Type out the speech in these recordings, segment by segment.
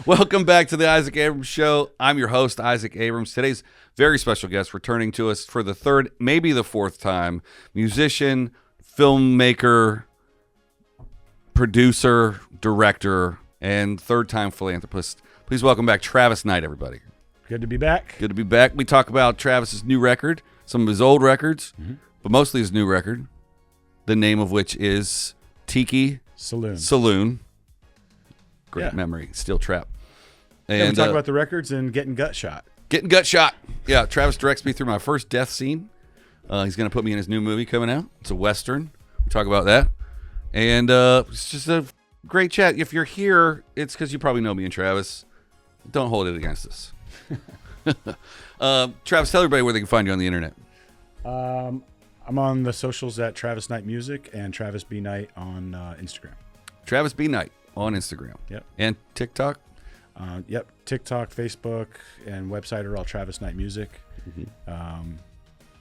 Welcome back to the Isaac Abrams Show. I'm your host, Isaac Abrams. Today's very special guest returning to us for the third, maybe the fourth time, musician, filmmaker, producer, director, and third-time philanthropist. Please welcome back Travis Knight, everybody. Good to be back. Good to be back. We talk about Travis's new record, some of his old records, but mostly his new record, the name of which is Tiki Saloon. Great memory. Steel Trap. And we talk about the records and getting gut shot. Getting gut shot. Yeah, Travis directs me through my first death scene. He's going to put me in his new movie coming out. It's a Western. We talk about that. And it's just a great chat. If you're here, it's because you probably know me and Travis. Don't hold it against us. Travis, tell everybody where they can find you on the internet. I'm on the socials at Travis Knight Music and Travis B. Knight on Instagram. Travis B. Knight on Instagram. Yep. And TikTok? Yep. TikTok, Facebook, and website are all Travis Knight Music.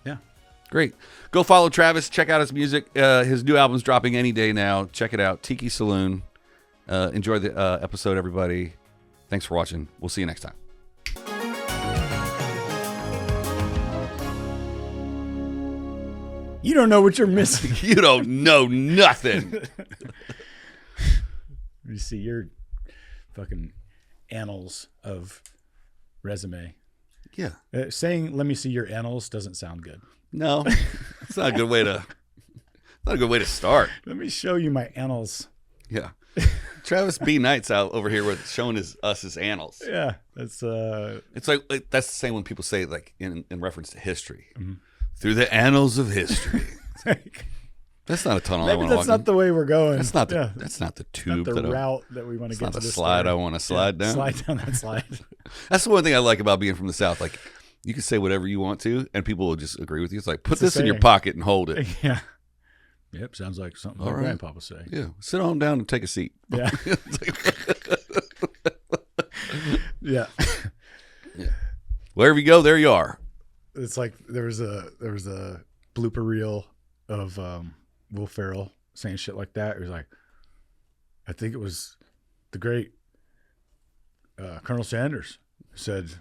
Yeah. Great. Go follow Travis. Check out his music. His new album's dropping any day now. Check it out. Tiki Saloon. Enjoy the episode, everybody. Thanks for watching. We'll see you next time. You don't know what you're missing. You don't know nothing. You see your fucking annals of resume. Yeah. Saying "let me see your annals" doesn't sound good. No, it's not a good way to. Not a good way to start. Let me show you my annals. Yeah. Travis B. Knight's out over here with showing us his annals. Yeah, that's It's like that's the same when people say like in reference to history. Through the annals of history. That's not a tunnel I want to walk. That's not the way we're going. That's not the that's not the tube. Not the route that we want to get to. That's not the slide I want to slide down. Slide down that slide. That's the one thing I like about being from the South. Like you can say whatever you want to, and people will just agree with you. It's like put this in your pocket and hold it. Yeah. Yep. Sounds like something my grandpa would say. Yeah. Sit on down and take a seat. Yeah. Yeah. Yeah. Wherever you go, there you are. It's like there was a blooper reel of Will Ferrell saying shit like that. It was like, I think it was the great Colonel Sanders said,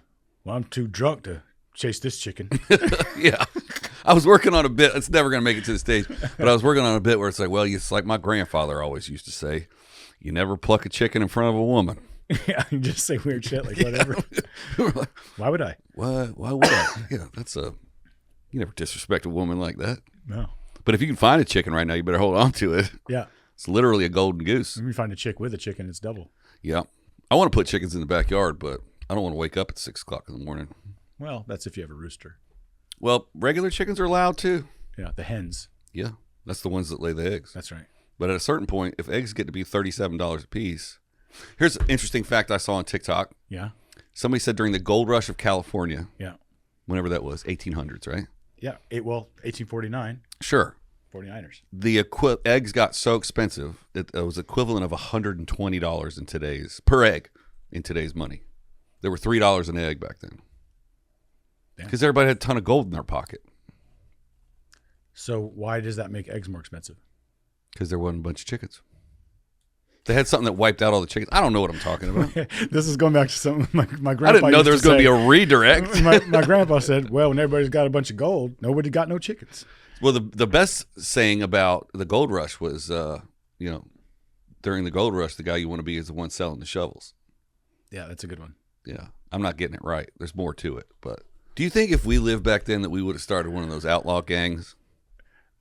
"Well, I'm too drunk to chase this chicken." Yeah. I was working on a bit. It's never going to make it to the stage, but I was working on a bit where it's like, well, it's like my grandfather always used to say, you never pluck a chicken in front of a woman. Yeah, you just say weird shit like whatever. Like, why would I? Why would I? Yeah, you never disrespect a woman like that. No. But if you can find a chicken right now, you better hold on to it. Yeah. It's literally a golden goose. If you find a chick with a chicken, it's double. Yeah. I want to put chickens in the backyard, but I don't want to wake up at 6 o'clock in the morning. Well, that's if you have a rooster. Well, regular chickens are allowed too. Yeah, the hens. Yeah, that's the ones that lay the eggs. That's right. But at a certain point, if eggs get to be $37 a piece, here's an interesting fact I saw on TikTok. Yeah. Somebody said during the gold rush of California. Yeah. Whenever that was, 1800s, right? Yeah. 1849. Sure. 49ers. The eggs got so expensive it was equivalent of $120 in per egg in today's money. There were $3 an egg back then. Because everybody had a ton of gold in their pocket. So why does that make eggs more expensive? Because there wasn't a bunch of chickens. They had something that wiped out all the chickens. I don't know what I'm talking about. This is going back to something my grandpa I didn't know there was going to be a redirect. my grandpa said, well, when everybody's got a bunch of gold, nobody got no chickens. Well, the best saying about the gold rush was, during the gold rush, the guy you want to be is the one selling the shovels. Yeah, that's a good one. Yeah. I'm not getting it right. There's more to it, but... Do you think if we lived back then that we would have started one of those outlaw gangs?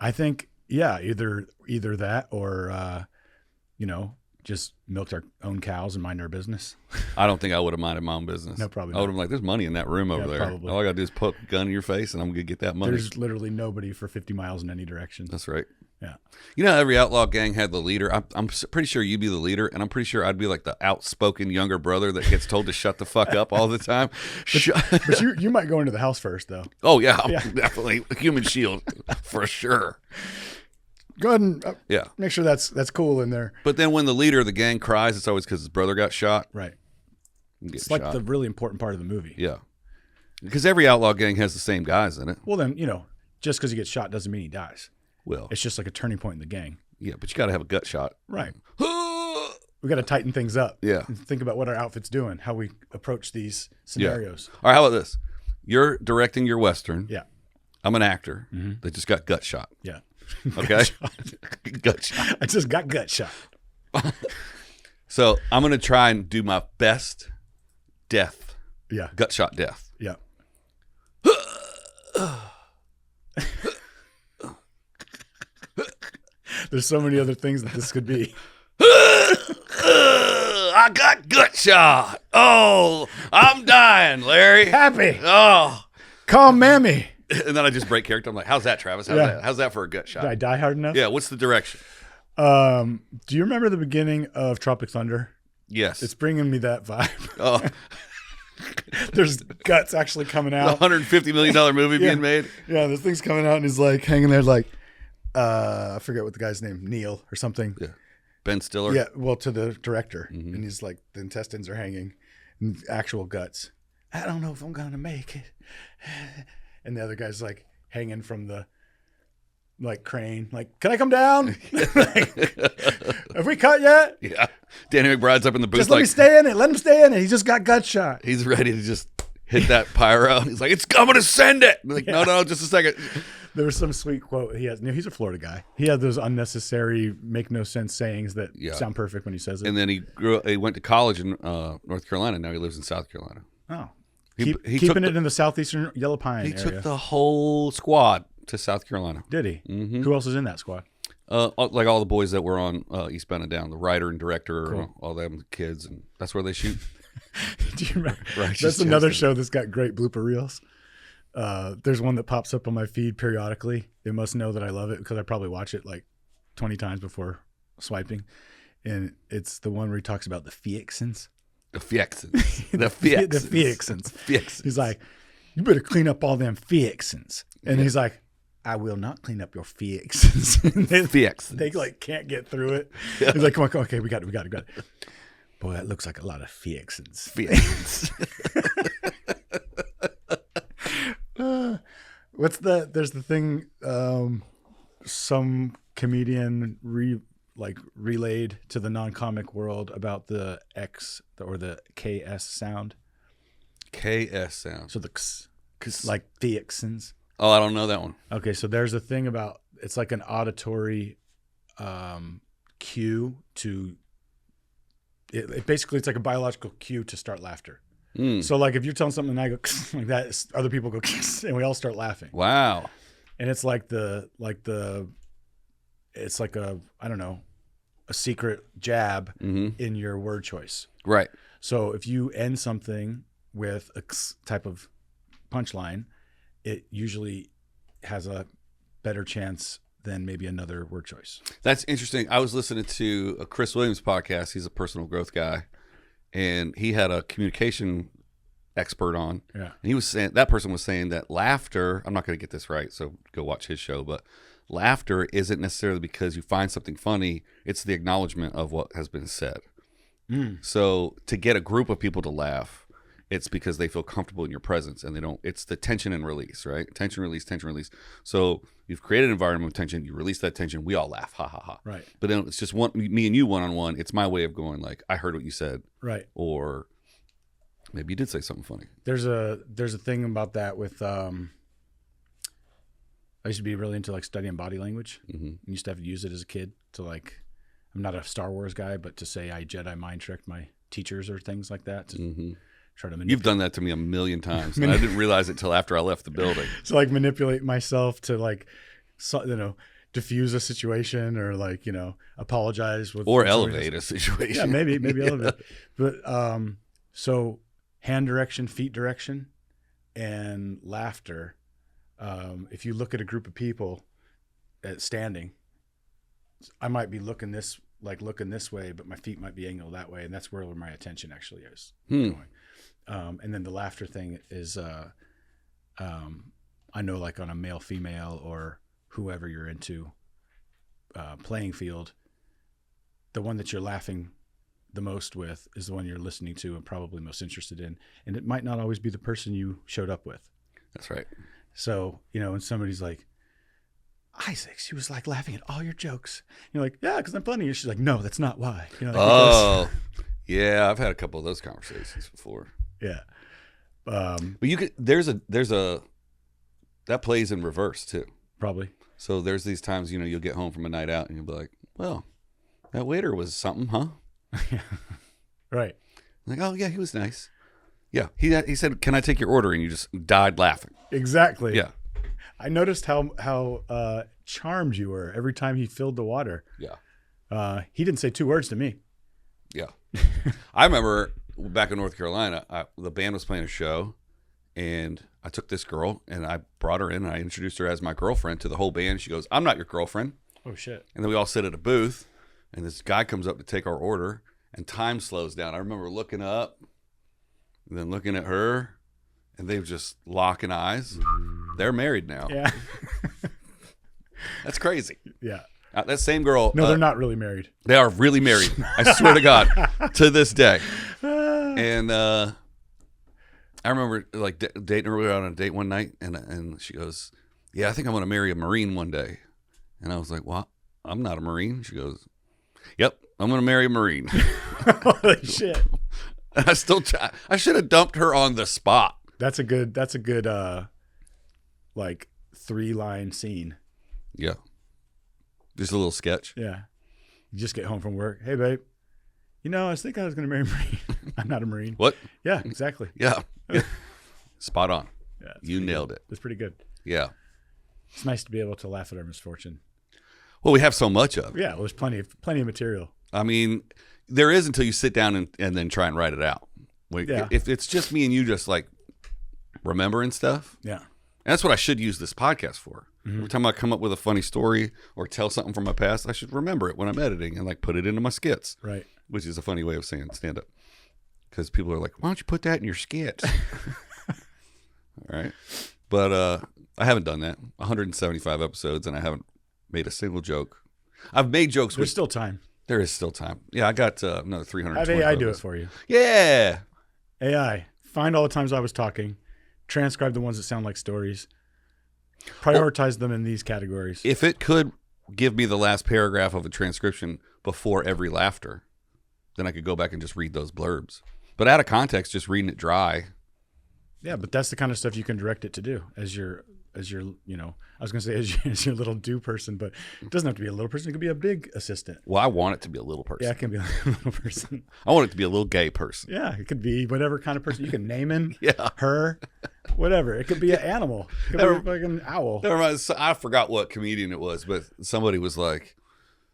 I think, yeah, either that or, just milked our own cows and mind our business. I don't think I would have minded my own business. No, probably not. I would have been like, there's money in that room over there. Probably. All I got to do is poke a gun in your face and I'm going to get that money. There's literally nobody for 50 miles in any direction. That's right. Yeah. You know how every outlaw gang had the leader? I'm pretty sure you'd be the leader, and I'm pretty sure I'd be like the outspoken younger brother that gets told to shut the fuck up all the time. But you might go into the house first, though. Oh, yeah. Definitely. Human shield, for sure. Go ahead and make sure that's cool in there. But then when the leader of the gang cries, it's always because his brother got shot. Right. It's like the really important part of the movie. Yeah. Because every outlaw gang has the same guys in it. Well, then, just because he gets shot doesn't mean he dies. Well, it's just like a turning point in the gang. Yeah, but you got to have a gut shot. Right. we got to tighten things up. Yeah. And think about what our outfit's doing, how we approach these scenarios. All right, how about this? You're directing your Western. Yeah. I'm an actor that just got gut shot. Yeah. Okay? Gut shot. I just got gut shot. So I'm going to try and do my best death. Yeah. Gut shot death. Yeah. There's so many other things that this could be. I got gut shot. Oh, I'm dying, Larry. Happy. Oh. Calm mammy. And then I just break character. I'm like, how's that, Travis? How's that? How's that for a gut shot? Did I die hard enough? Yeah, what's the direction? Do you remember the beginning of Tropic Thunder? Yes. It's bringing me that vibe. Oh. There's guts actually coming The out. $150 million movie being made. Yeah, this thing's coming out and he's like hanging there like, I forget what the guy's name, Neil or something. Yeah. Ben Stiller. Yeah, well, to the director. And he's like, the intestines are hanging, and actual guts. I don't know if I'm going to make it. And the other guy's like hanging from the like crane, like, can I come down? Like, have we cut yet? Yeah. Danny McBride's up in the booth. Just let me stay in it. Let him stay in it. He just got gut shot. He's ready to just hit that pyro. He's like, it's coming to send it. I'm like, no, just a second. There was some sweet quote he has. He's a Florida guy. He had those unnecessary, make no sense sayings that sound perfect when he says it. And then he went to college in North Carolina. Now he lives in South Carolina. Oh. He Keeping it in the southeastern Yellow Pine area. He took the whole squad to South Carolina. Did he? Mm-hmm. Who else is in that squad? Like all the boys that were on Eastbound and Down, the writer and director, all them kids, and that's where they shoot. Do you remember? That's another show that's got great blooper reels. There's one that pops up on my feed periodically. They must know that I love it because I probably watch it like 20 times before swiping. And it's the one where he talks about the Fiexins. The Fiexins. The Fiexins. He's like, you better clean up all them Fiexins. And he's like, I will not clean up your Fiexins. Fiexins. They like can't get through it. Yeah. He's like, come on, okay, we got it. Boy, that looks like a lot of Fiexins. There's the thing, some comedian relayed to the non-comic world about the X or the KS sound. KS sound. So the X, like Fiexins. Oh, I don't know that one. Okay, so there's a thing about, it's like an auditory cue to, it basically it's like a biological cue to start laughter. So like if you're telling something and I go like that, other people go and we all start laughing. Wow. And it's like it's like a, I don't know, a secret jab in your word choice. Right. So if you end something with a type of punchline, it usually has a better chance than maybe another word choice. That's interesting. I was listening to a Chris Williams podcast. He's a personal growth guy. And he had a communication expert on. Yeah. And he was saying, that person was saying that laughter, I'm not going to get this right, so go watch his show, but laughter isn't necessarily because you find something funny, it's the acknowledgement of what has been said. So to get a group of people to laugh, it's because they feel comfortable in your presence and they don't, it's the tension and release, right? Tension, release. So you've created an environment of tension, you release that tension, we all laugh, ha, ha, ha. Right. But then it's just me and you one-on-one, it's my way of going like, I heard what you said. Right. Or maybe you did say something funny. There's a thing about that with, I used to be really into like studying body language. I used to have to use it as a kid to like, I'm not a Star Wars guy, but to say I Jedi mind tricked my teachers or things like that. To try to manipulate. You've done that to me a million times. And I didn't realize it till after I left the building. So like manipulate myself to like, diffuse a situation or like, apologize with. Or elevate a situation. Yeah, maybe elevate. But so hand direction, feet direction, and laughter. If you look at a group of people standing, I might be looking this way, but my feet might be angled that way, and that's where my attention actually is going. And then the laughter thing is, I know like on a male, female, or whoever you're into playing field, the one that you're laughing the most with is the one you're listening to and probably most interested in. And it might not always be the person you showed up with. That's right. So, when somebody's like, Isaac, she was like laughing at all your jokes. You're like, yeah, because I'm funny. She's like, no, that's not why. You know, Oh, yeah. I've had a couple of those conversations before. yeah. But you could. There's a that plays in reverse too. Probably. So there's these times, you'll get home from a night out and you'll be like, well, that waiter was something, huh? Right. Like, oh yeah, he was nice. Yeah, he said, "Can I take your order?" And you just died laughing. Exactly. Yeah. I noticed how charmed you were every time he filled the water. Yeah. He didn't say 2 words to me. Yeah. I remember back in North Carolina, the band was playing a show, and I took this girl and I brought her in and I introduced her as my girlfriend to the whole band. She goes, "I'm not your girlfriend." Oh shit. And then we all sit at a booth, and this guy comes up to take our order, and time slows down. I remember looking up and then looking at her, and they were just locking eyes. They're married now. Yeah. That's crazy. Yeah. That same girl. No, they're not really married. They are really married. I swear to God, to this day. And I remember like dating her. We were on a date one night, and she goes, "Yeah, I think I'm going to marry a Marine one day." And I was like, "Well, I'm not a Marine." She goes, "Yep, I'm going to marry a Marine." Holy shit. And I should have dumped her on the spot. That's a good like 3-line scene. Yeah. Just a little sketch. Yeah. You just get home from work. Hey, babe. I was thinking I was going to marry a Marine. I'm not a Marine. What? Yeah, exactly. Yeah. Spot on. Yeah, you nailed it. That's pretty good. Yeah. It's nice to be able to laugh at our misfortune. Well, we have so much of it. Yeah, well, there's plenty of material. I mean, there is until you sit down and then try and write it out. Yeah. If it's just me and you just like remembering stuff. Yeah. And that's what I should use this podcast for. Mm-hmm. Every time I come up with a funny story or tell something from my past, I should remember it when I'm editing and like put it into my skits. Right. Which is a funny way of saying stand up. Because people are like, why don't you put that in your skits? All right. But I haven't done that. 175 episodes and I haven't made a single joke. I've made jokes. There's still time. There is still time. Yeah, I got another 300. Have AI do it for you. Yeah. AI. Find all the times I was talking. Transcribe the ones that sound like stories. Prioritize them in these categories. If it could give me the last paragraph of a transcription before every laughter, then I could go back and just read those blurbs. But out of context, just reading it dry. Yeah, but that's the kind of stuff you can direct it to do as your I was going to say as your little do person, but it doesn't have to be a little person. It could be a big assistant. Well, I want it to be a little person. Yeah, it can be a little person. I want it to be a little gay person. Yeah, it could be whatever kind of person. You can name him, yeah, her, whatever. It could be an animal. It could be like an owl. I forgot what comedian it was, but somebody was like,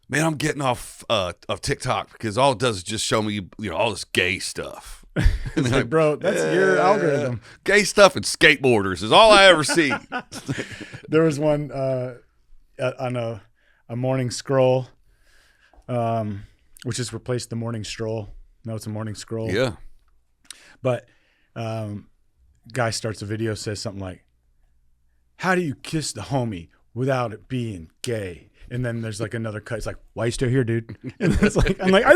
"Man, I'm getting off of TikTok because all it does is just show me, all this gay stuff." It's like, bro, that's your algorithm. Gay stuff and skateboarders is all I ever see. There was one on a morning scroll, which has replaced the morning stroll. No, it's a morning scroll. Yeah. But guy starts a video, says something like, "How do you kiss the homie without it being gay?" And then there's like another cut. It's like, "Why you still here, dude?" And it's like, I'm like, I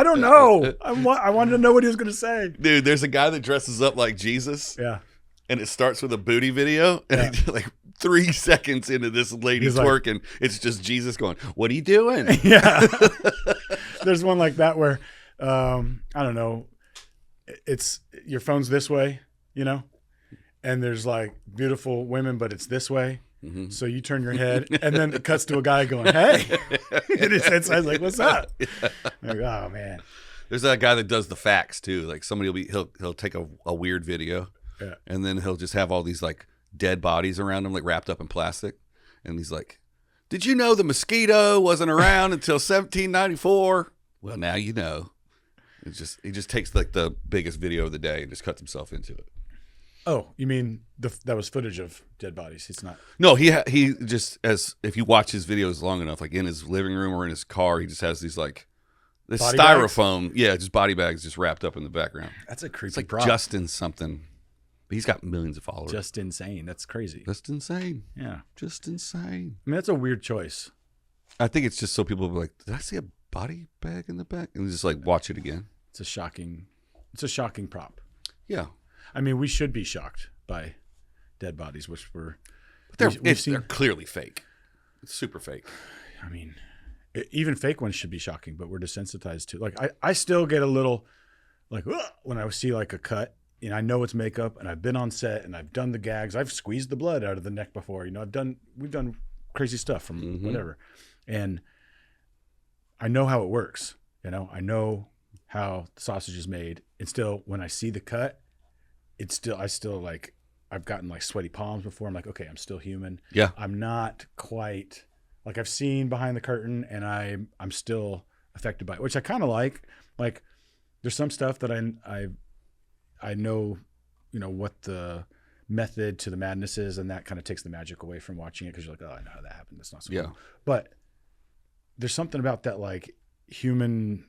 don't know. I wanted to know what he was going to say. Dude, there's a guy that dresses up like Jesus. Yeah. And it starts with a booty video. And like 3 seconds into this lady twerking, it's just Jesus going, "What are you doing?" Yeah. There's one like that where, I don't know, it's your phone's this way, and there's like beautiful women, but it's this way. Mm-hmm. So you turn your head, and then it cuts to a guy going, "Hey," and it's like, "What's up?" Yeah. Like, oh man. There's that guy that does the facts too. Like somebody he'll take a weird video, yeah, and then he'll just have all these like dead bodies around him, like wrapped up in plastic, and he's like, "Did you know the mosquito wasn't around until 1794?" Well, now you know. He just takes like the biggest video of the day and just cuts himself into it. Oh, you mean that was footage of dead bodies? It's not. No, he just, as if you watch his videos long enough, like in his living room or in his car, he just has these like this body styrofoam, bags? Yeah, just body bags just wrapped up in the background. That's a creepy. It's like prop. Justin something, but he's got millions of followers. Just insane. That's crazy. Just insane. Yeah, just insane. I mean, that's a weird choice. I think it's just so people will be like, "Did I see a body bag in the back?" And just like watch it again. It's a shocking prop. Yeah. I mean, we should be shocked by dead bodies, which we're But they're clearly fake. It's super fake. I mean, even fake ones should be shocking, but we're desensitized to. Like I still get a little like ugh, when I see like a cut. You know, I know it's makeup, and I've been on set, and I've done the gags. I've squeezed the blood out of the neck before. You know, we've done crazy stuff from whatever, and I know how it works. You know, I know how the sausage is made, and still, when I see the cut, I still like. I've gotten like sweaty palms before. I'm like, okay, I'm still human. Yeah, I'm not quite like I've seen behind the curtain, and I'm still affected by it, which I kind of like. Like, there's some stuff that I know, you know, what the method to the madness is, and that kind of takes the magic away from watching it because you're like, oh, I know how that happened. That's not so cool. But there's something about that like human,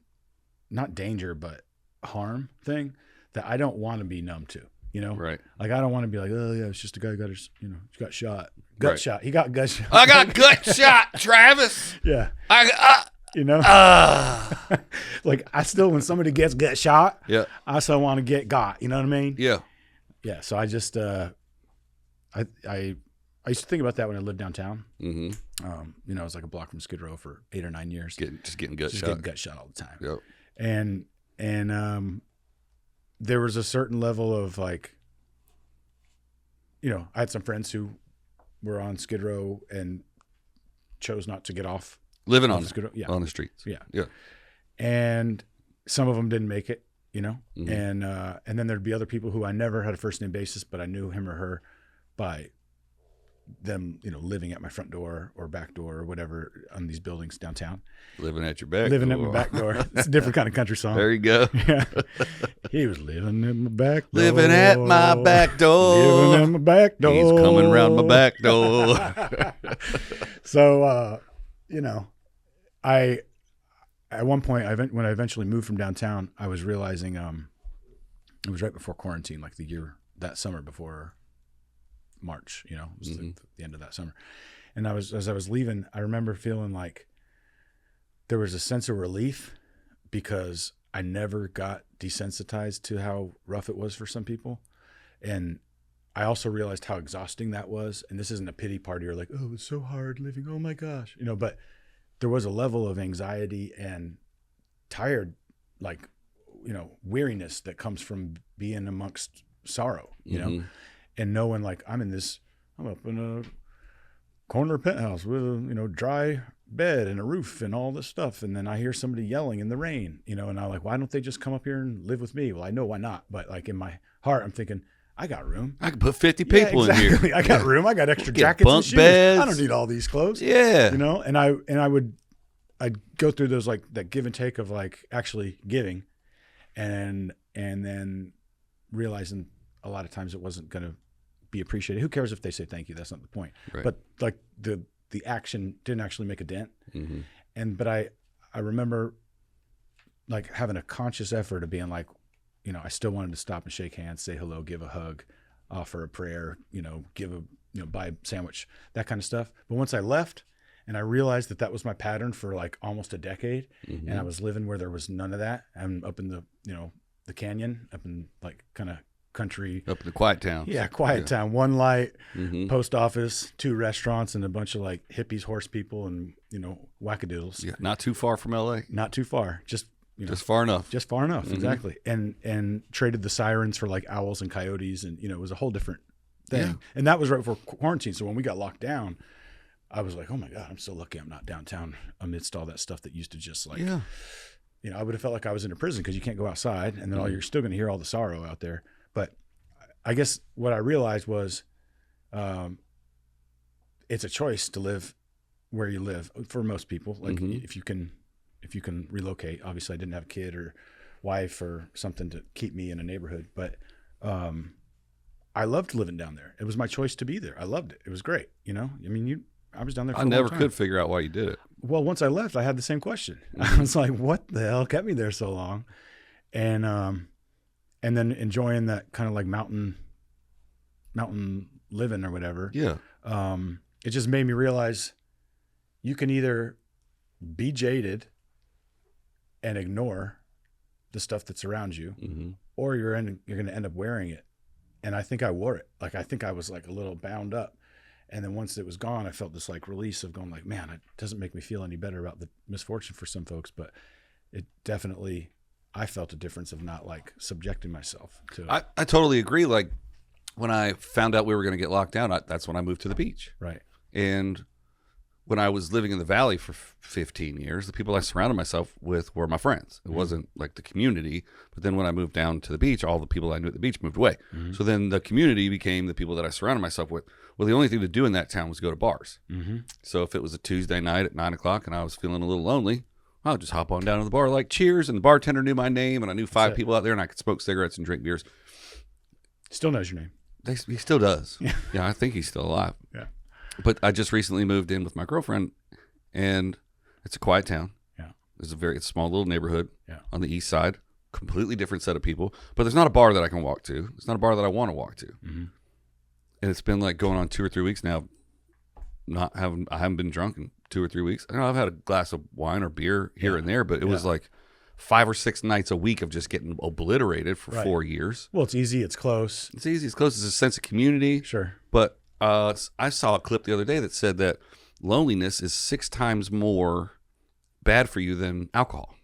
not danger, but harm thing that I don't want to be numb to, you know? Right. Like, I don't want to be like, oh, yeah, it's just a guy who got his, you know, he got shot. Gut shot. He got gut shot. I got gut shot, Travis. Yeah. You know, like I still, when somebody gets gut shot, I still want to get got. You know what I mean? Yeah. Yeah. So I just, I used to think about that when I lived downtown. You know, it was like a block from Skid Row for 8 or 9 years. Getting gut shot. Getting gut shot all the time. Yep. And there was a certain level of like, you know, I had some friends who were on Skid Row and chose not to get off. Living on the streets. Yeah. And some of them didn't make it, you know, and then there'd be other people who I never had a first name basis, but I knew him or her by them, you know, living at my front door or back door or whatever on these buildings downtown. Living at your back Living door. at my back door. It's a different kind of country song. There you go. Yeah. He was living in my back door. Living at my back door. Living in my back door. He's coming around my back door. So, you know, at one point, when I eventually moved from downtown, I was realizing it was right before quarantine, like that summer before March, you know, it was the end of that summer. And as I was leaving, I remember feeling like there was a sense of relief because I never got desensitized to how rough it was for some people. And I also realized how exhausting that was. And this isn't a pity party or like, oh, it's so hard living. Oh my gosh. You know, but there was a level of anxiety and tired, like, you know, weariness that comes from being amongst sorrow, you know, and knowing like I'm up in a corner penthouse with a, you know, dry bed and a roof and all this stuff. And then I hear somebody yelling in the rain, you know, and I'm like, why don't they just come up here and live with me? Well, I know why not. But like in my heart, I'm thinking, I got room. I can put 50 people in here. I got room. I got extra jackets and shoes. Beds. I don't need all these clothes. Yeah. You know, and I'd go through those, like that give and take of like actually giving and then realizing a lot of times it wasn't going to be appreciated. Who cares if they say thank you? That's not the point. Right. But like the action didn't actually make a dent. But I remember like having a conscious effort of being like, you know, I still wanted to stop and shake hands, say hello, give a hug, offer a prayer, you know, buy a sandwich, that kind of stuff. But once I left and I realized that was my pattern for like almost a decade, and I was living where there was none of that. I'm up in the, you know, the canyon, up in like kind of country. Up in the quiet town. Yeah, quiet town. One light, post office, 2 restaurants, and a bunch of like hippies, horse people, and, you know, wackadoodles. Yeah, not too far from LA. Not too far. Just, you know, just far enough. Just far enough, exactly. And traded the sirens for like owls and coyotes, and, you know, it was a whole different thing. Yeah. And that was right before quarantine. So when we got locked down, I was like, oh my God, I'm so lucky I'm not downtown amidst all that stuff that used to just like, you know, I would have felt like I was in a prison because you can't go outside, and then you're still going to hear all the sorrow out there. But I guess what I realized was it's a choice to live where you live for most people. Like if you can relocate. Obviously I didn't have a kid or wife or something to keep me in a neighborhood, but I loved living down there. It was my choice to be there. I loved it. It was great. You know, I mean, I was down there for I never could figure out why you did it. Well, once I left, I had the same question. I was like, what the hell kept me there so long? And then enjoying that kind of like mountain living or whatever. Yeah. It just made me realize you can either be jaded and ignore the stuff that's around you, or you're going to end up wearing it. And I think I wore it. Like, I think I was like a little bound up. And then once it was gone, I felt this like release of going like, man, it doesn't make me feel any better about the misfortune for some folks, but it definitely, I felt a difference of not like subjecting myself to it. I totally agree. Like when I found out we were going to get locked down, that's when I moved to the beach. Right. And when I was living in the valley for 15 years, the people I surrounded myself with were my friends. It wasn't like the community. But then when I moved down to the beach, all the people I knew at the beach moved away. So then the community became the people that I surrounded myself with. Well, the only thing to do in that town was go to bars. So if it was a Tuesday night at 9 o'clock and I was feeling a little lonely, I'll just hop on down to the bar like cheers. And the bartender knew my name and I knew 5 people out there and I could smoke cigarettes and drink beers. Still knows your name. He still does. Yeah, I think he's still alive. Yeah. But I just recently moved in with my girlfriend, and it's a quiet town. Yeah. It's a small little neighborhood on the east side, completely different set of people. But there's not a bar that I can walk to. It's not a bar that I want to walk to. And it's been like going on 2 or 3 weeks now. I haven't been drunk in 2 or 3 weeks. I know I've had a glass of wine or beer here and there, but it was like 5 or 6 nights a week of just getting obliterated for 4 years. Well, it's easy. It's close. It's easy. It's close. It's a sense of community. Sure. But I saw a clip the other day that said that loneliness is 6 times more bad for you than alcohol.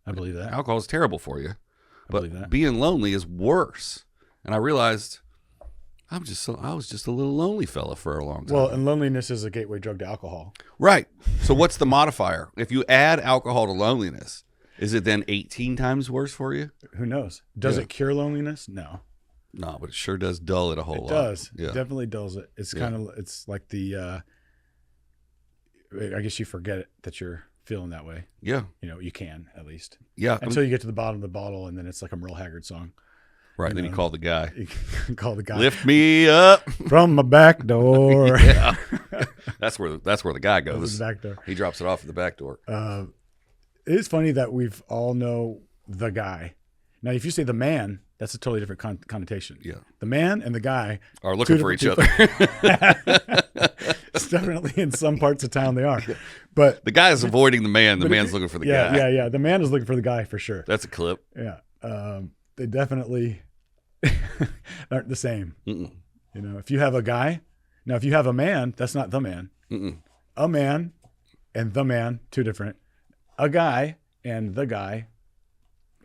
I believe that. Alcohol is terrible for you, believe but that. being lonely is worse. And I realized I was just a little lonely fella for a long time. Well, and loneliness is a gateway drug to alcohol. Right. So what's the modifier? If you add alcohol to loneliness, is it then 18 times worse for you? Who knows? Does it cure loneliness? No. No, but it sure does dull it a whole lot. It does. Yeah. It definitely dulls it. It's kind of, it's like the, I guess you forget it, that you're feeling that way. Yeah. You know, you can at least. Yeah. Until you get to the bottom of the bottle and then it's like a Merle Haggard song. Right. Then you call the guy. You can call the guy. Lift me up from my back door. Yeah. That's where the guy goes. The back door. He drops it off at the back door. It is funny that we've all know the guy. Now, if you say the man, that's a totally different connotation. Yeah. The man and the guy are looking for each other. It's definitely in some parts of town they are. But the guy is avoiding the man. The man's looking for the guy. Yeah. The man is looking for the guy for sure. That's a clip. Yeah. They definitely aren't the same. You know, if you have a guy, now if you have a man, that's not the man. A man and the man, 2 different. A guy and the guy.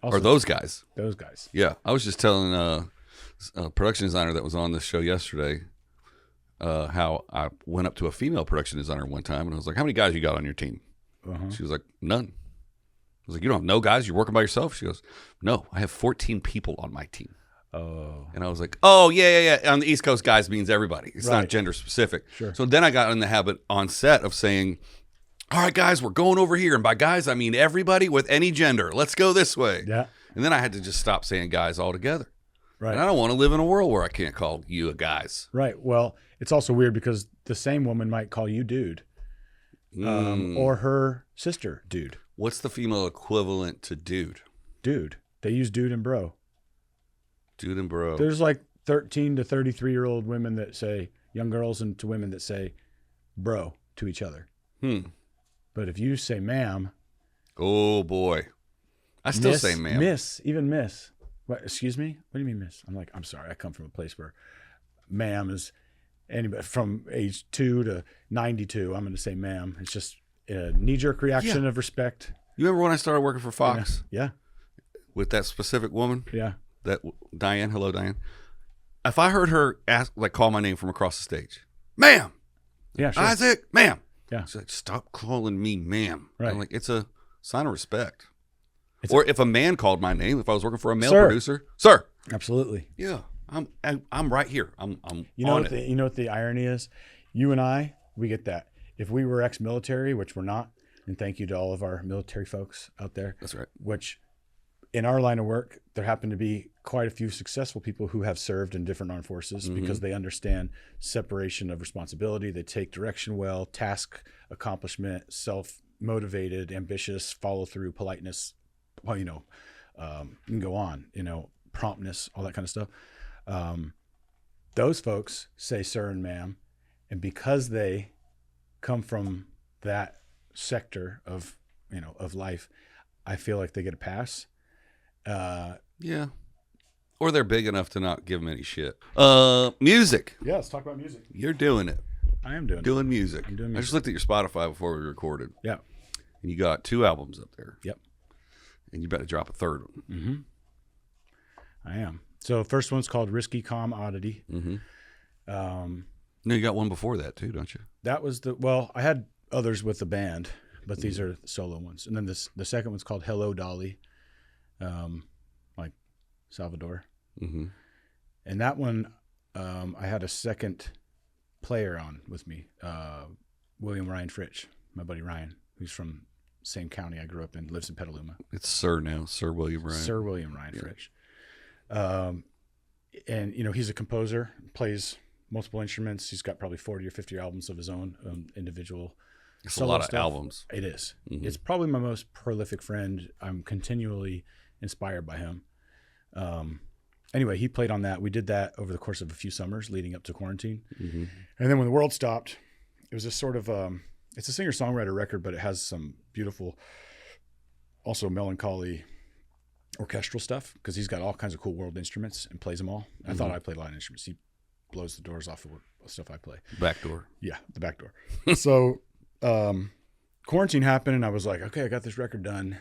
Also, or those guys. Those guys. Yeah. I was just telling a production designer that was on this show yesterday how I went up to a female production designer one time and I was like, how many guys you got on your team? She was like, none. I was like, you don't have no guys? You're working by yourself? She goes, no, I have 14 people on my team. Oh. And I was like, oh, yeah. On the East Coast, guys means everybody. It's Right. not gender specific. Sure. So then I got in the habit on set of saying, all right, guys, we're going over here. And by guys, I mean everybody with any gender. Let's go this way. Yeah. And then I had to just stop saying guys altogether. Right. And I don't want to live in a world where I can't call you a guys. Right. Well, it's also weird because the same woman might call you dude, or her sister dude. What's the female equivalent to dude? Dude. They use dude and bro. Dude and bro. There's like 13 to 33-year-old women that say, young girls and to women that say bro to each other. But if you say ma'am. Oh, boy. I still say ma'am. Even miss. What, excuse me? What do you mean miss? I'm like, I'm sorry. I come from a place where ma'am is anybody from age 2 to 92. I'm going to say ma'am. It's just a knee-jerk reaction of respect. You remember when I started working for Fox? Yeah. With that specific woman? Yeah. That Diane. Hello, Diane. If I heard her call my name from across the stage, ma'am. Yeah, sure. Isaac, ma'am. Yeah. She's like, stop calling me ma'am. Right. I'm like, it's a sign of respect. Or if a man called my name, if I was working for a male producer, sir. Absolutely. Yeah, I'm right here. I'm you know on what it. you know what the irony is? You and I, we get that. If we were ex-military, which we're not, and thank you to all of our military folks out there. That's right. Which in our line of work, there happen to be quite a few successful people who have served in different armed forces because they understand separation of responsibility. They take direction well, task accomplishment, self-motivated, ambitious, follow through, politeness. Well, you can go on, promptness, all that kind of stuff. Those folks say sir and ma'am. And because they come from that sector of life, I feel like they get a pass. Yeah. Or they're big enough to not give them any shit. Music. Yeah, let's talk about music. You're doing it. I am doing Doing music. I'm doing I music. just looked at your Spotify before we recorded. Yeah. And you got 2 albums up there. Yep. And you better drop a 3rd one. Mm-hmm. I am. So first one's called Risky Calm Oddity. Mm-hmm. No, you got one before that too, don't you? That was well, I had others with the band, but these are solo ones. And then the second one's called Hello Dolly, like Salvador. Mm-hmm. And that one, I had a second player on with me, William Ryan Fritch, my buddy Ryan, who's from same county I grew up in, lives in Petaluma. It's Sir now, Sir William Ryan. Sir William Ryan Fritch. And, you know, he's a composer, plays multiple instruments. He's got probably 40 or 50 albums of his own, individual. It's a lot of albums. It is. Mm-hmm. It's probably my most prolific friend. I'm continually inspired by him. Anyway, he played on that. We did that over the course of a few summers leading up to quarantine. Mm-hmm. And then when the world stopped, it was this sort of, it's a singer-songwriter record, but it has some beautiful, also melancholy orchestral stuff because he's got all kinds of cool world instruments and plays them all. I thought I played a lot of instruments. He blows the doors off of stuff I play. Back door. Yeah, the back door. So quarantine happened and I was like, okay, I got this record done,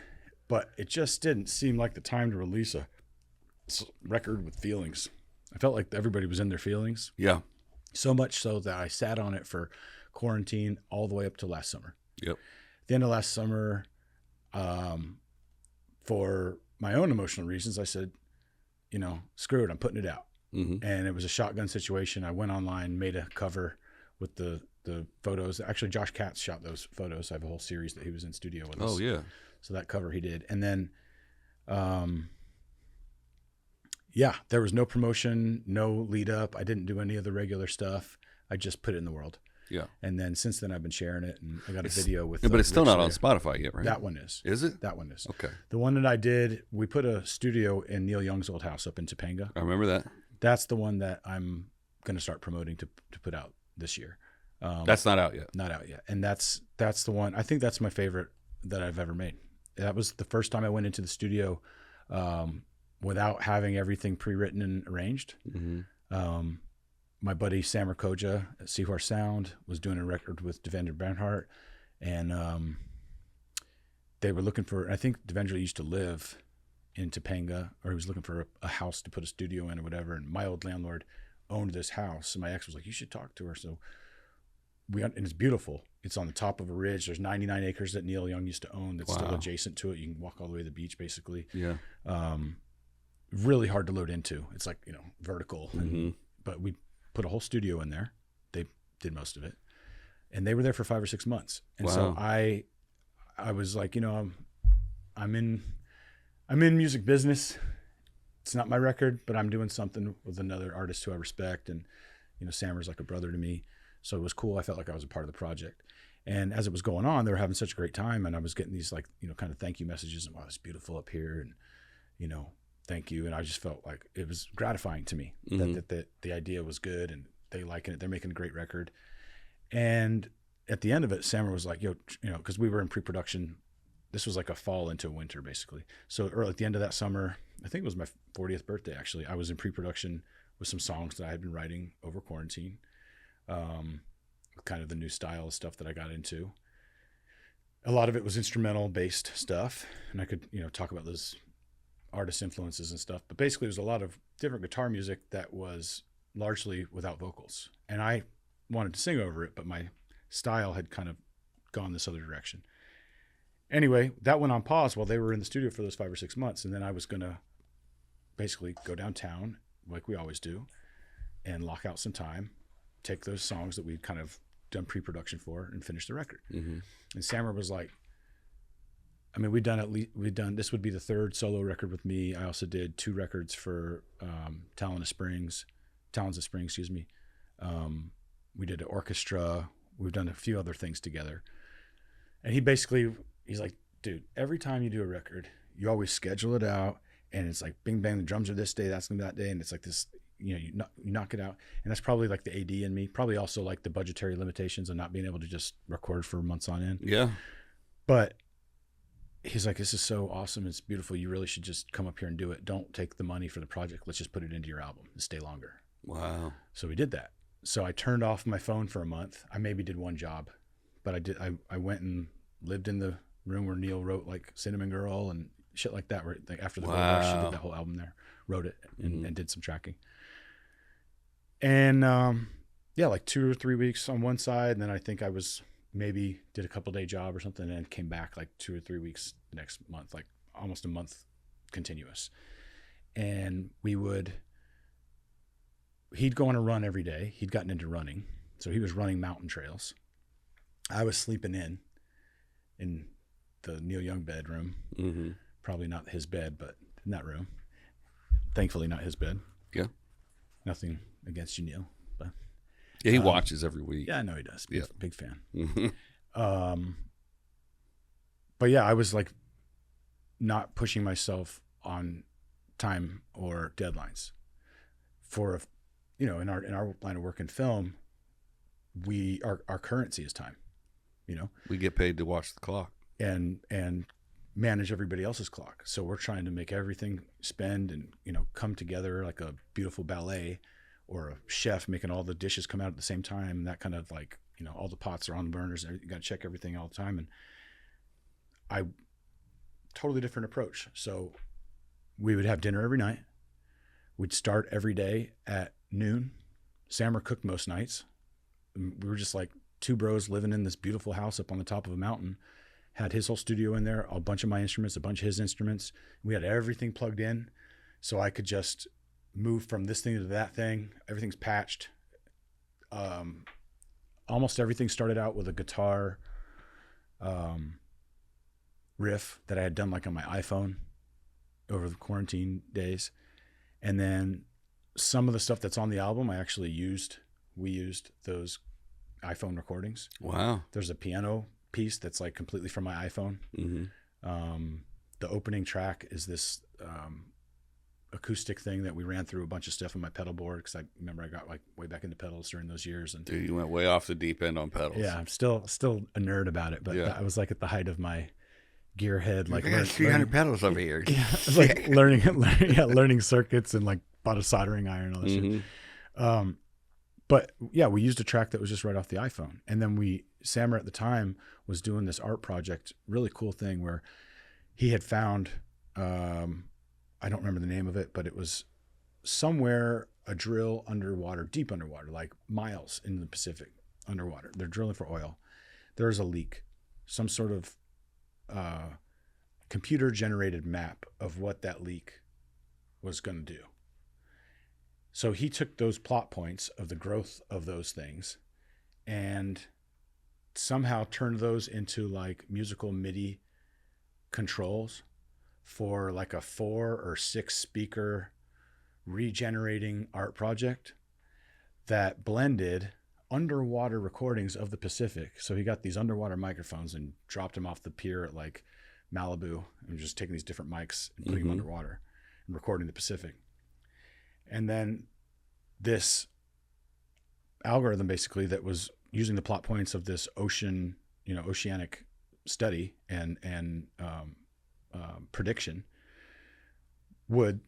but it just didn't seem like the time to release a record with feelings. I felt like everybody was in their feelings. Yeah. So much so that I sat on it for quarantine all the way up to last summer. Yep. At the end of last summer, for my own emotional reasons, I said, you know, screw it, I'm putting it out. Mm-hmm. And it was a shotgun situation. I went online, made a cover with the photos. Actually, Josh Katz shot those photos. I have a whole series that he was in studio with us. Oh, yeah. So that cover he did. And then, yeah, there was no promotion, no lead up. I didn't do any of the regular stuff. I just put it in the world. Yeah. And then since then I've been sharing it, and I got a video with. But it's still Rich not on Slater. Spotify yet, right? That one is. Is it? That one is. Okay. The one that I did, we put a studio in Neil Young's old house up in Topanga. I remember that. That's the one that I'm going to start promoting to put out this year. That's not out yet. Not out yet. And that's the one. I think that's my favorite that I've ever made. That was the first time I went into the studio without having everything pre-written and arranged. Mm-hmm. My buddy Sam Rakoja at Seahorse Sound was doing a record with Devendra Banhart, and they were looking for, I think Devendra used to live in Topanga, or he was looking for a house to put a studio in or whatever, and my old landlord owned this house, and my ex was like, you should talk to her. So and it's beautiful. It's on the top of a ridge. There's 99 acres that Neil Young used to own that's still adjacent to it. You can walk all the way to the beach, basically. Yeah. Really hard to load into. It's like, you know, vertical. Mm-hmm. But we put a whole studio in there. They did most of it. And they were there for 5 or 6 months. And so I was like, you know, I'm in music business. It's not my record, but I'm doing something with another artist who I respect. And, you know, Sammer's like a brother to me. So it was cool. I felt like I was a part of the project. And as it was going on, they were having such a great time. And I was getting these, like, you know, kind of thank you messages. And wow, it's beautiful up here. And, you know, thank you. And I just felt like it was gratifying to me that the idea was good and they liking it. They're making a great record. And at the end of it, Sammer was like, yo, you know, because we were in pre-production. This was like a fall into winter, basically. So early, at the end of that summer, I think it was my 40th birthday, actually, I was in pre-production with some songs that I had been writing over quarantine. Kind of the new style of stuff that I got into. A lot of it was instrumental based stuff, and I could, you know, talk about those artist influences and stuff, but basically it was a lot of different guitar music that was largely without vocals, and I wanted to sing over it, but my style had kind of gone this other direction. Anyway, that went on pause while they were in the studio for those 5 or 6 months, and then I was gonna basically go downtown like we always do and lock out some time, take those songs that we'd kind of done pre-production for and finish the record. Mm-hmm. And Sammer was like, I mean, we'd done, this would be the 3rd solo record with me. I also did 2 records for Talons of Springs, excuse me. We did an orchestra. We've done a few other things together. And he's like, dude, every time you do a record, you always schedule it out and it's like, bing, bang, the drums are this day, that's gonna be that day. And it's like this, you know, you knock it out. And that's probably like the AD in me, probably also like the budgetary limitations of not being able to just record for months on end. Yeah. But he's like, this is so awesome. It's beautiful. You really should just come up here and do it. Don't take the money for the project. Let's just put it into your album and stay longer. Wow. So we did that. So I turned off my phone for a month. I maybe did one job, but I went and lived in the room where Neil wrote like Cinnamon Girl and shit like that. Where like after the Gold Rush, she did that whole album there, wrote it and did some tracking. And yeah, like 2 or 3 weeks on one side, and then I think I was maybe did a couple day job or something, and came back like 2 or 3 weeks the next month, like almost a month continuous. And he'd go on a run every day. He'd gotten into running, so he was running mountain trails. I was sleeping in the Neil Young bedroom. Mm-hmm. Probably not his bed, but in that room. Thankfully, not his bed. Yeah. Nothing against you, Neil. But yeah, he watches every week. Yeah, I know he does. Big fan. Mm-hmm. But yeah, I was like not pushing myself on time or deadlines. For in our line of work in film, our currency is time. We get paid to watch the clock and manage everybody else's clock. So we're trying to make everything spend and come together like a beautiful ballet, or a chef making all the dishes come out at the same time. That kind of like all the pots are on the burners. And you got to check everything all the time. And I totally different approach. So we would have dinner every night. We'd start every day at noon. Sammer cooked most nights. We were just like two bros living in this beautiful house up on the top of a mountain. Had his whole studio in there, a bunch of my instruments, a bunch of his instruments. We had everything plugged in, so I could just move from this thing to that thing. Everything's patched. Almost everything started out with a guitar riff that I had done like on my iPhone over the quarantine days. And then some of the stuff that's on the album, we used those iPhone recordings. Wow. There's a piano piece that's like completely from my iPhone. Mm-hmm. The opening track is this acoustic thing that we ran through a bunch of stuff on my pedal board, because I remember I got like way back into pedals during those years. And dude, you went way off the deep end on pedals. Yeah, I'm still a nerd about it, but I was like at the height of my gearhead, like I got 300 pedals over here. Yeah, I was like learning circuits and like bought a soldering iron and all that shit. But yeah, we used a track that was just right off the iPhone. And then Sammer at the time was doing this art project, really cool thing where he had found, I don't remember the name of it, but it was somewhere a drill underwater, deep underwater, like miles in the Pacific underwater. They're drilling for oil. There's a leak, some sort of computer generated map of what that leak was going to do. So he took those plot points of the growth of those things and somehow turned those into like musical MIDI controls for like a 4 or 6 speaker regenerating art project that blended underwater recordings of the Pacific. So he got these underwater microphones and dropped them off the pier at like Malibu and just taking these different mics and putting them underwater and recording the Pacific. And then this algorithm basically that was using the plot points of this oceanic study and prediction would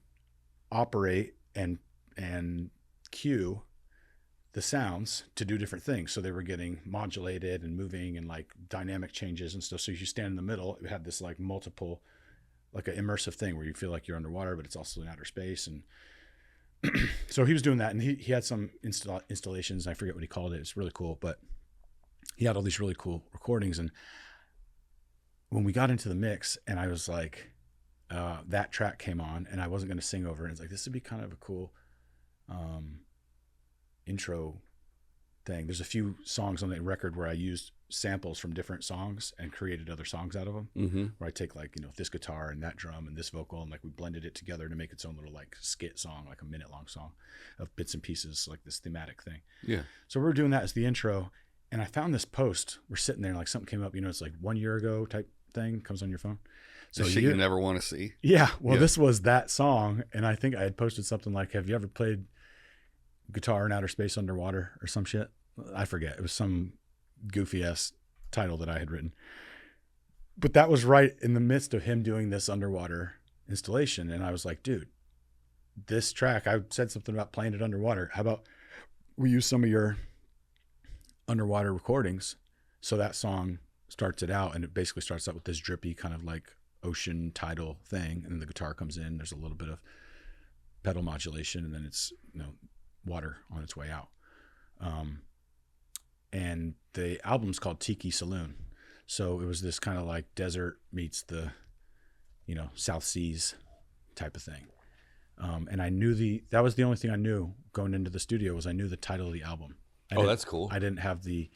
operate and cue the sounds to do different things. So they were getting modulated and moving and like dynamic changes and stuff. So if you stand in the middle, it had this like multiple, like an immersive thing where you feel like you're underwater, but it's also in outer space. And so he was doing that, and he had some installations. I forget what he called it. It's really cool, but he had all these really cool recordings. And when we got into the mix, and I was like, that track came on, and I wasn't going to sing over it. It's like, this would be kind of a cool intro thing. There's a few songs on the record where I used samples from different songs and created other songs out of them, where I take like, this guitar and that drum and this vocal, and like we blended it together to make its own little like skit song, like a minute long song of bits and pieces, like this thematic thing. Yeah. So we were doing that as the intro, and I found this post. We're sitting there and like something came up, it's like 1 year ago type thing comes on your phone. So shit you never want to see. Yeah. Well, this was that song. And I think I had posted something like, have you ever played guitar in outer space underwater or some shit? I forget. It was some goofy ass title that I had written, but that was right in the midst of him doing this underwater installation. And I was like, dude, this track, I said something about playing it underwater. How about we use some of your underwater recordings. So that song starts it out, and it basically starts out with this drippy kind of like ocean tidal thing. And then the guitar comes in, there's a little bit of pedal modulation, and then it's, water on its way out. And the album's called Tiki Saloon. So it was this kind of like desert meets the, South Seas type of thing. And I knew that was the only thing I knew going into the studio was I knew the title of the album. That's cool. I didn't have the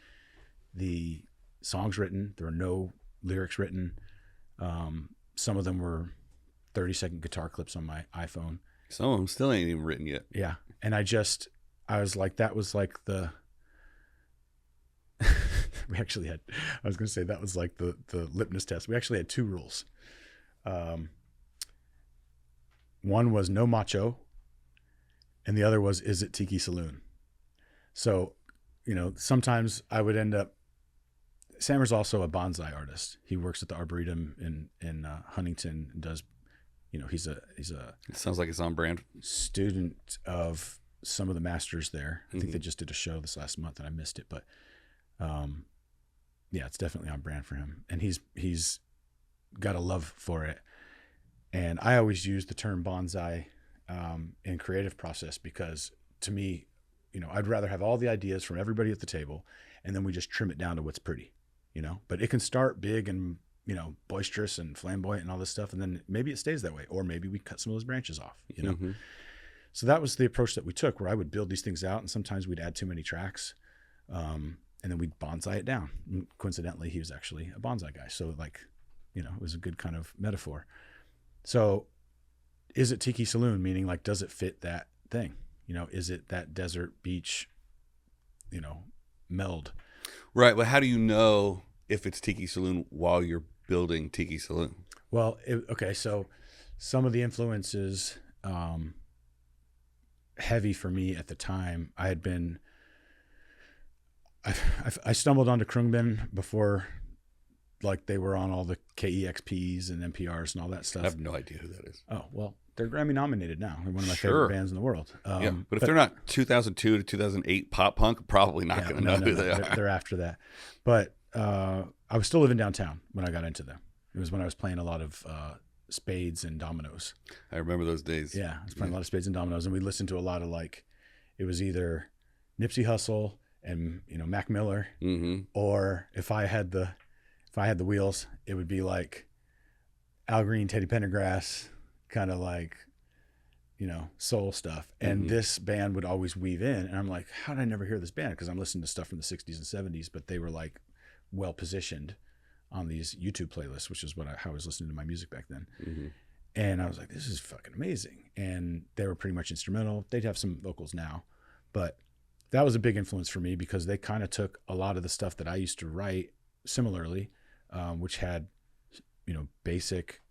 songs written. There were no lyrics written. Some of them were 30-second guitar clips on my iPhone. Some of them still ain't even written yet. Yeah. And I was like, that was like we actually had, I was going to say that was like the litmus test. We actually had 2 rules. One was no macho, and the other was, is it Tiki Saloon? So, sometimes I would end up, Sammer's also a bonsai artist. He works at the Arboretum in Huntington and does, he's a It sounds like it's on brand. student of some of the masters there. I think they just did a show this last month and I missed it, but yeah, it's definitely on brand for him. And he's got a love for it. And I always use the term bonsai in creative process because to me, I'd rather have all the ideas from everybody at the table and then we just trim it down to what's pretty, but it can start big and, boisterous and flamboyant and all this stuff. And then maybe it stays that way, or maybe we cut some of those branches off, So that was the approach that we took, where I would build these things out and sometimes we'd add too many tracks. And then we'd bonsai it down. And coincidentally, he was actually a bonsai guy. So it was a good kind of metaphor. So is it Tiki Saloon? Meaning like, does it fit that thing? Is it that desert beach, meld? Right. But how do you know if it's Tiki Saloon while you're building Tiki Saloon? Well, okay. So some of the influences, heavy for me at the time, I stumbled onto Krungben before, like they were on all the KEXPs and NPRs and all that stuff. I have no idea who that is. Oh, well, they're Grammy nominated now. They're one of my favorite bands in the world. Yeah, but if they're not 2002 to 2008 pop punk, probably not going to know who they are. They're after that. But I was still living downtown when I got into them. It was when I was playing a lot of spades and dominoes. I remember those days. Yeah, I was playing a lot of spades and dominoes, and we listened to a lot of it was either Nipsey Hussle and Mac Miller, or if I had the wheels, it would be like Al Green, Teddy Pendergrass, kind of like soul stuff. And this band would always weave in, and I'm like, how did I never hear this band? Because I'm listening to stuff from the 60s and 70s, but they were like well positioned on these YouTube playlists, which is how I was listening to my music back then. And I was like, this is fucking amazing. And they were pretty much instrumental. They'd have some vocals now, but that was a big influence for me because they kind of took a lot of the stuff that I used to write similarly, which had, basic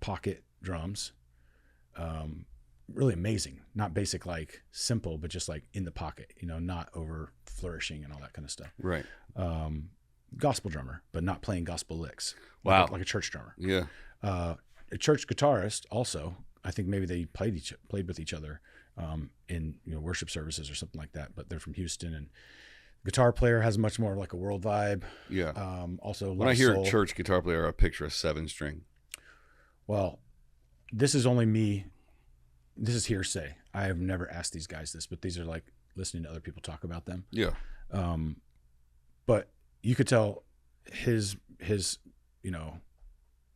pocket drums, really amazing, not basic, like simple, but just like in the pocket, not over flourishing and all that kind of stuff. Right. Gospel drummer, but not playing gospel licks. Wow. Like a church drummer. Yeah. A church guitarist also. I think maybe they played with each other in worship services or something like that. But they're from Houston, and guitar player has much more like a world vibe. Yeah. Also, when I hear a church guitar player, I picture a 7-string. Well, this is only me. This is hearsay. I have never asked these guys this, but these are like listening to other people talk about them. Yeah. But you could tell his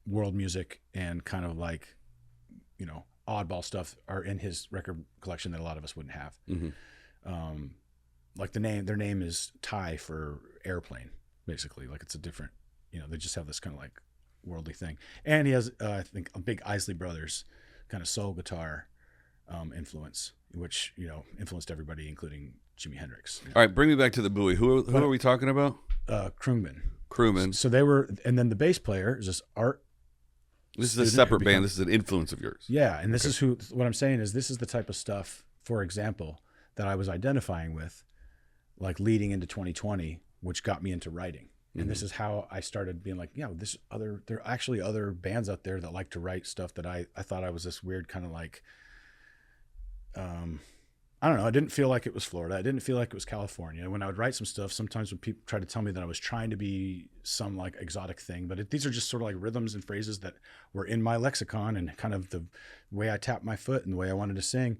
world music and kind of like oddball stuff are in his record collection that a lot of us wouldn't have. Like their name is Thai for airplane, basically. Like it's a different, they just have this kind of like worldly thing. And he has, I think, a big Isley Brothers kind of soul guitar influence, which influenced everybody, including Jimi Hendrix. All right, bring me back to the buoy. Who are we talking about? Krungben. So they were, and then the bass player is this art. This is a separate band. This is an influence of yours. Yeah, and this is what I'm saying is this is the type of stuff, for example, that I was identifying with, like leading into 2020, which got me into writing. And this is how I started being like, there are actually other bands out there that like to write stuff that I thought I was this weird kind of like, I I don't know. I didn't feel like it was Florida. I didn't feel like it was California. When I would write some stuff, sometimes when people try to tell me that I was trying to be some like exotic thing, but these are just sort of like rhythms and phrases that were in my lexicon and kind of the way I tapped my foot and the way I wanted to sing.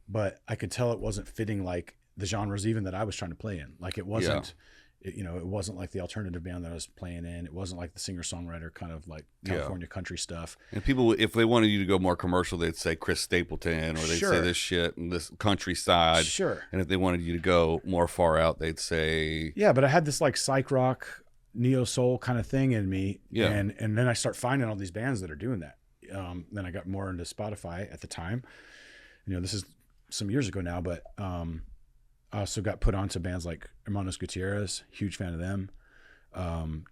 But I could tell it wasn't fitting like the genres even that I was trying to play in. Like it wasn't, it wasn't like the alternative band that I was playing in. It wasn't like the singer-songwriter kind of like California country stuff. And people, if they wanted you to go more commercial, they'd say Chris Stapleton, or they'd say this shit and this countryside. Sure. And if they wanted you to go more far out, they'd say... Yeah, but I had this like psych rock, neo-soul kind of thing in me. Yeah. And then I start finding all these bands that are doing that. Then I got more into Spotify at the time. This is some years ago now, but... I also got put onto bands like Hermanos Gutierrez, huge fan of them.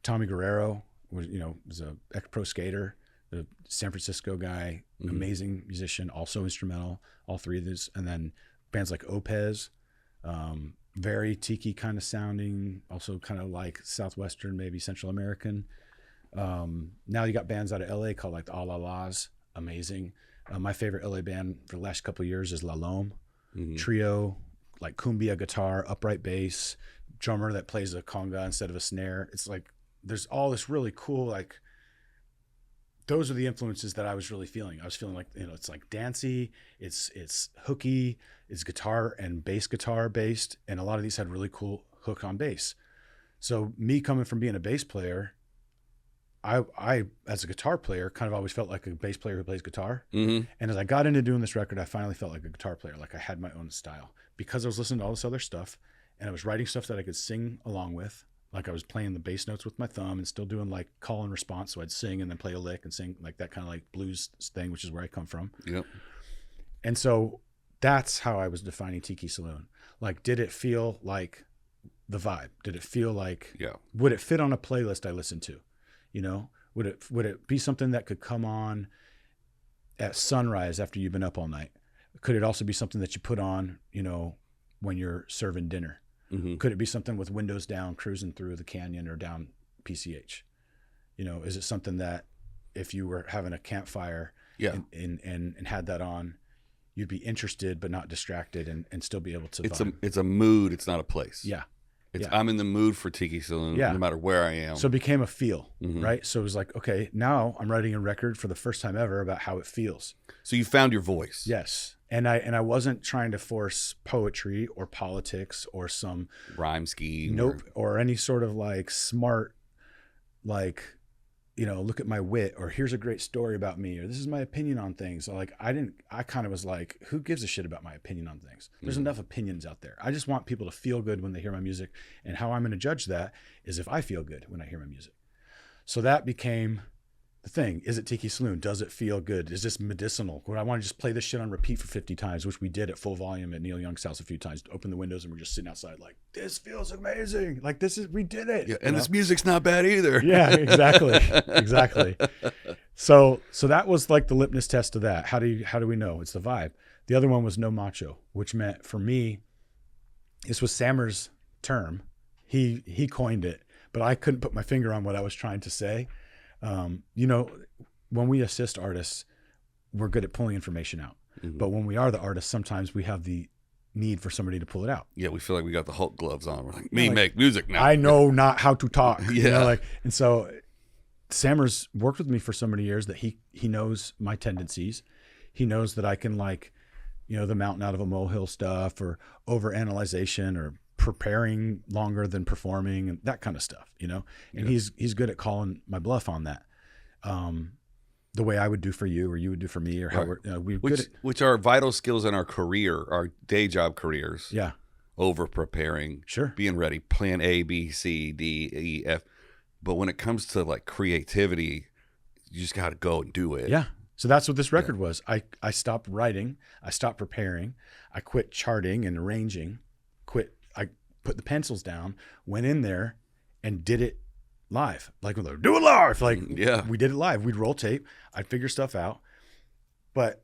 Tommy Guerrero was a ex-pro skater, the San Francisco guy, amazing musician, also instrumental, all three of these. And then bands like Opez, very tiki kind of sounding, also kind of like Southwestern, maybe Central American. Now you got bands out of LA called like the A La Las, amazing. My favorite LA band for the last couple of years is La Lome, trio, like cumbia guitar, upright bass, drummer that plays a conga instead of a snare. It's like there's all this really cool, like those are the influences that I was really feeling. I was feeling like, it's like dancey, it's hooky, it's guitar and bass guitar based, and a lot of these had really cool hook on bass. So me coming from being a bass player, I as a guitar player kind of always felt like a bass player who plays guitar. And as I got into doing this record, I finally felt like a guitar player, like I had my own style, because I was listening to all this other stuff and I was writing stuff that I could sing along with. Like I was playing the bass notes with my thumb and still doing like call and response. So I'd sing and then play a lick and sing, like that kind of like blues thing, which is where I come from. Yep. And so that's how I was defining Tiki Saloon. Like, did it feel like the vibe? Did it feel like, would it fit on a playlist I listened to? Would it be something that could come on at sunrise after you've been up all night? Could it also be something that you put on, when you're serving dinner? Could it be something with windows down, cruising through the canyon or down PCH? Is it something that if you were having a campfire and had that on, you'd be interested but not distracted and still be able to vibe? It's a mood. It's not a place. Yeah. I'm in the mood for Tiki Saloon no matter where I am. So it became a feel, right? So it was like, okay, now I'm writing a record for the first time ever about how it feels. So you found your voice. Yes. And I wasn't trying to force poetry or politics or some rhyme scheme. Nope. Or any sort of like smart, like, look at my wit, or here's a great story about me, or this is my opinion on things. So like I kind of was like, who gives a shit about my opinion on things? There's enough opinions out there. I just want people to feel good when they hear my music. And how I'm going to judge that is if I feel good when I hear my music. So that became the thing. Is it Tiki Saloon? Does it feel good? Is this medicinal? Would I want to just play this shit on repeat for 50 times, which we did at full volume at Neil Young's house a few times, open the windows and we're just sitting outside like, this feels amazing. Like we did it. Yeah, and this music's not bad either. Yeah, exactly. Exactly. So that was like the litmus test of that. How do we know? It's the vibe. The other one was no macho, which meant for me, this was Sammer's term. He coined it, but I couldn't put my finger on what I was trying to say. When we assist artists, we're good at pulling information out. But when we are the artists, sometimes we have the need for somebody to pull it out. Yeah, we feel like we got the Hulk gloves on. We're like, make music now. I know not how to talk. And so Sammer's worked with me for so many years that he knows my tendencies. He knows that I can the mountain out of a molehill stuff, or overanalyzation, or preparing longer than performing, and that kind of stuff, and he's good at calling my bluff on that. The way I would do for you, or you would do for me, or how which are vital skills in our career, our day job careers. Yeah. Over preparing. Sure. Being ready, plan A, B, C, D, E, F. But when it comes to like creativity, you just got to go and do it. Yeah. So that's what this record was. I stopped writing. I stopped preparing. I quit charting and arranging. I put the pencils down, went in there and did it live. Like, do it live. Like, we did it live. We'd roll tape. I'd figure stuff out. But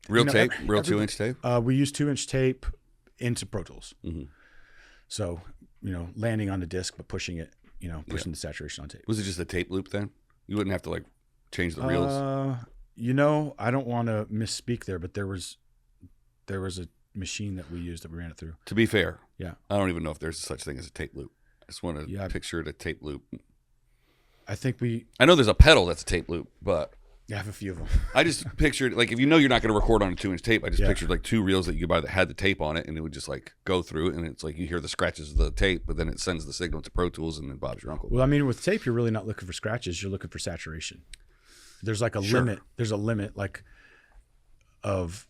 real 2-inch tape? We used 2-inch tape into Pro Tools. So, landing on the disc, but pushing it, pushing the saturation on tape. Was it just a tape loop then? You wouldn't have to change the reels? I don't want to misspeak there, but there was machine that we used that we ran it through. To be fair, Yeah. I don't even know if there's such thing as a tape loop. I just want to Yeah. picture a tape loop. I think I know there's a pedal that's a tape loop, but I have a few of them. I just pictured, like, if you know you're not going to record on a 2-inch tape, I just Yeah. pictured like 2 reels that you could buy that had the tape on it, and it would just like go through it, and it's like you hear the scratches of the tape, but then it sends the signal to Pro Tools, and then Bob's your uncle. Well, I mean, with tape, you're really not looking for scratches. You're looking for saturation. There's like a limit. There's a limit like of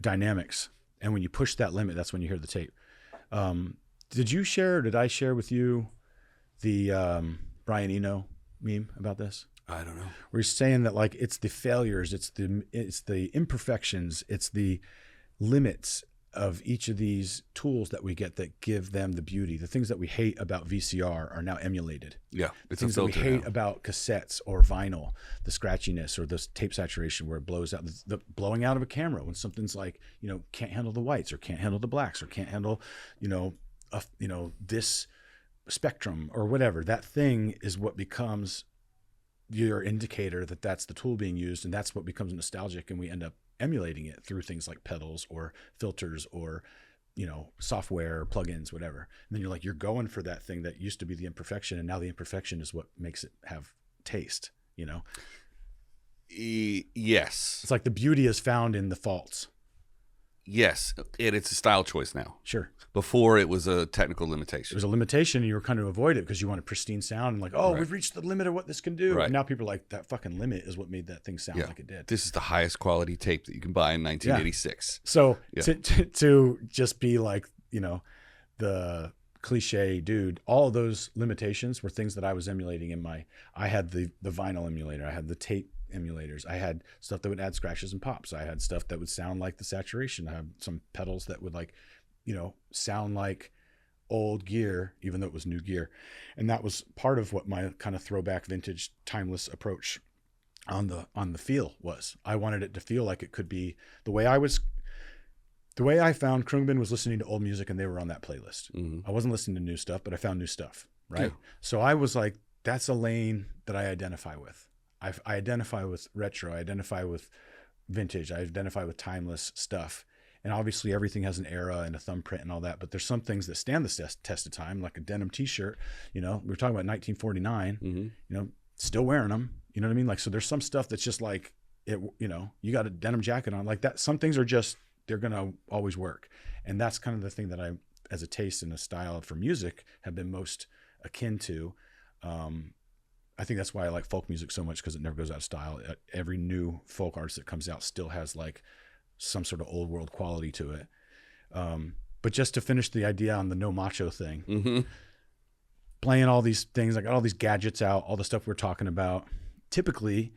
dynamics. And when you push that limit, that's when you hear the tape. Did you share, or did I share with you the Brian Eno meme about this? I don't know. Where he's saying that like it's the failures, it's the imperfections, it's the limits of each of these tools that we get that give them the beauty. The things that we hate about VCR are now emulated. Yeah, it's Things a that we filter hate now. about cassettes or vinyl, the scratchiness or the tape saturation where it blows out, the blowing out of a camera when something's like, can't handle the whites or can't handle the blacks or can't handle, this spectrum or whatever. That thing is what becomes your indicator that that's the tool being used, and that's what becomes nostalgic, and we end up emulating it through things like pedals or filters or software, plugins, whatever. And then you're going for that thing that used to be the imperfection, and now the imperfection is what makes it have taste. Yes. It's like the beauty is found in the faults. Yes, and it's a style choice now. Sure. Before it was a technical It limitation. was a limitation, and you were kind of avoid it because you want a pristine sound, and like, Right. we've reached the limit of what this can do. Right. And now people are like, that fucking limit is what made that thing sound Yeah. like it did. This is the highest quality tape that you can buy in 1986. So Yeah. to just be like, the cliche dude, all of those limitations were things that I was emulating I had the vinyl emulator, I had the tape emulators, I had stuff that would add scratches and pops, I had stuff that would sound like the saturation, I had some pedals that would sound like old gear even though it was new gear. And that was part of what my kind of throwback, vintage, timeless approach on the feel was. I wanted it to feel like it could be the way I found Krungman was listening to old music, and they were on that playlist. Mhm. I wasn't listening to new stuff, but I found new stuff, right? Yeah. So I was like, that's a lane that I identify with. I identify with retro. I identify with vintage. I identify with timeless stuff. And obviously everything has an era and a thumbprint and all that, but there's some things that stand the test of time, like a denim t-shirt. We were talking about 1949, Mm-hmm. still wearing them. You know what I mean? Like, so there's some stuff that's just like it, you got a denim jacket on like that. Some things are just, they're going to always work. And that's kind of the thing that I, as a taste and a style for music, have been most akin to. I think that's why I like folk music so much, because it never goes out of style. Every new folk artist that comes out still has like some sort of old world quality to it. But just to finish the idea on the no macho thing, Mm-hmm. playing all these things, I got all these gadgets out, all the stuff we're talking about. Typically,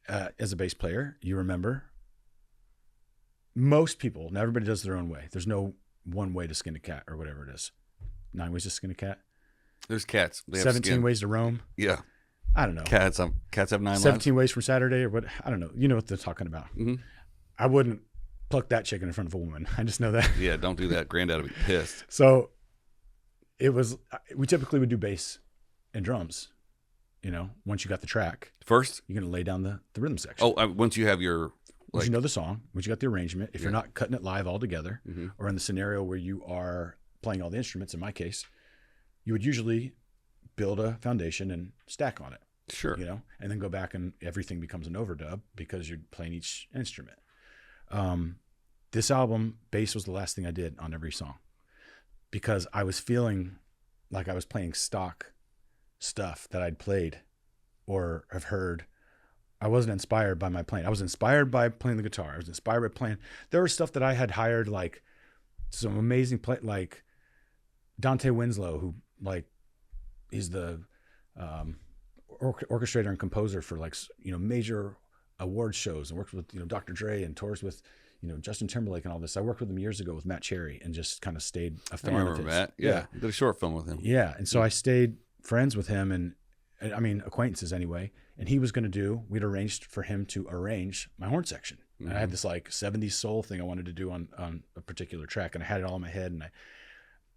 as a bass player, you remember, most people, now everybody does their own way. There's no one way to skin a cat or whatever it is. 9 ways to skin a cat. There's cats. They have 17 skin. ways to roam. Yeah. I don't know. Cats have 9 lives. 17 ways from Saturday or what? I don't know. You know what they're talking about. Mm-hmm. I wouldn't pluck that chicken in front of a woman. I just know that. Yeah, don't do that. Granddad would be pissed. So we typically would do bass and drums. Once you got the track, First? you're going to lay down the rhythm section. Oh, once you have your... Once you know the song, once you got the arrangement, if you're Yeah. not cutting it live all together, Mhm. or in the scenario where you are playing all the instruments, in my case, you would usually build a foundation and stack on it, Sure. and then go back and everything becomes an overdub because you're playing each instrument. This album, bass was the last thing I did on every song because I was feeling like I was playing stock stuff that I'd played or have heard. I wasn't inspired by my playing. I was inspired by playing the guitar. I was inspired by playing. There was stuff that I had hired, like some amazing like Dante Winslow, who he's the orchestrator and composer for major award shows, and works with Dr. Dre and tours with Justin Timberlake and all this. I worked with him years ago with Matt Cherry and just kind of stayed a I fan remember of his. Matt. Yeah. Did a short film with him. Yeah. And so I stayed friends with him and I mean, acquaintances anyway. And he was going to we'd arranged for him to arrange my horn section. Mm-hmm. And I had this 70s soul thing I wanted to do on a particular track. And I had it all in my head. And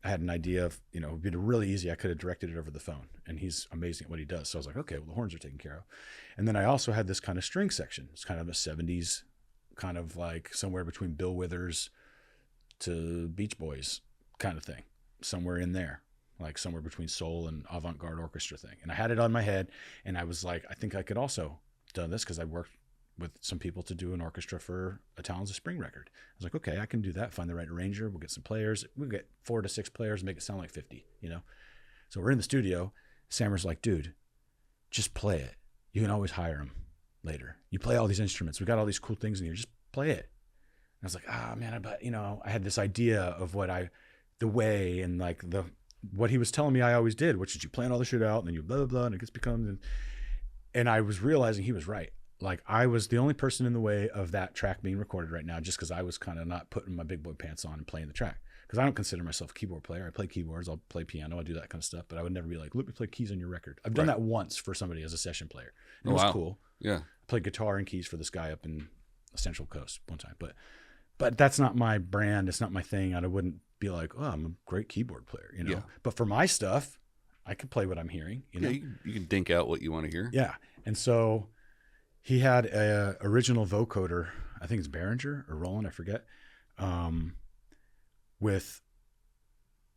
I had an idea of, it'd be really easy. I could have directed it over the phone, and he's amazing at what he does. So I was like, okay, well, the horns are taken care of. And then I also had this kind of string section. It's kind of a 70s, kind of like somewhere between Bill Withers, to Beach Boys kind of thing, somewhere in there, like somewhere between soul and avant-garde orchestra thing. And I had it on my head, and I was like, I think I could also do this because I worked with some people to do an orchestra for a Talons of Spring record. I was like, okay, I can do that. Find the right arranger. We'll get some players. We'll get 4 to 6 players, make it sound like 50, you know? So we're in the studio. Sammer's like, dude, just play it. You can always hire him later. You play all these instruments. We got all these cool things in here. Just play it. And I was like, man, but you know, I had this idea of the way and like what he was telling me I always did, which is you plan all the shit out and then you blah, blah, blah, and it becomes, and I was realizing he was right. Like I was the only person in the way of that track being recorded right now, just because I was kind of not putting my big boy pants on and playing the track. Because I don't consider myself a keyboard player. I play keyboards, I'll play piano, I do that kind of stuff, but I would never be like, let me play keys on your record. I've done that once for somebody as a session player. And it was cool. Yeah. I played guitar and keys for this guy up in the Central Coast one time. But that's not my brand. It's not my thing. I wouldn't be like, oh, I'm a great keyboard player, you know? Yeah. But for my stuff, I can play what I'm hearing. You know? You can dink out what you want to hear. Yeah. And so he had a original vocoder, I think it's Behringer or Roland, I forget, with,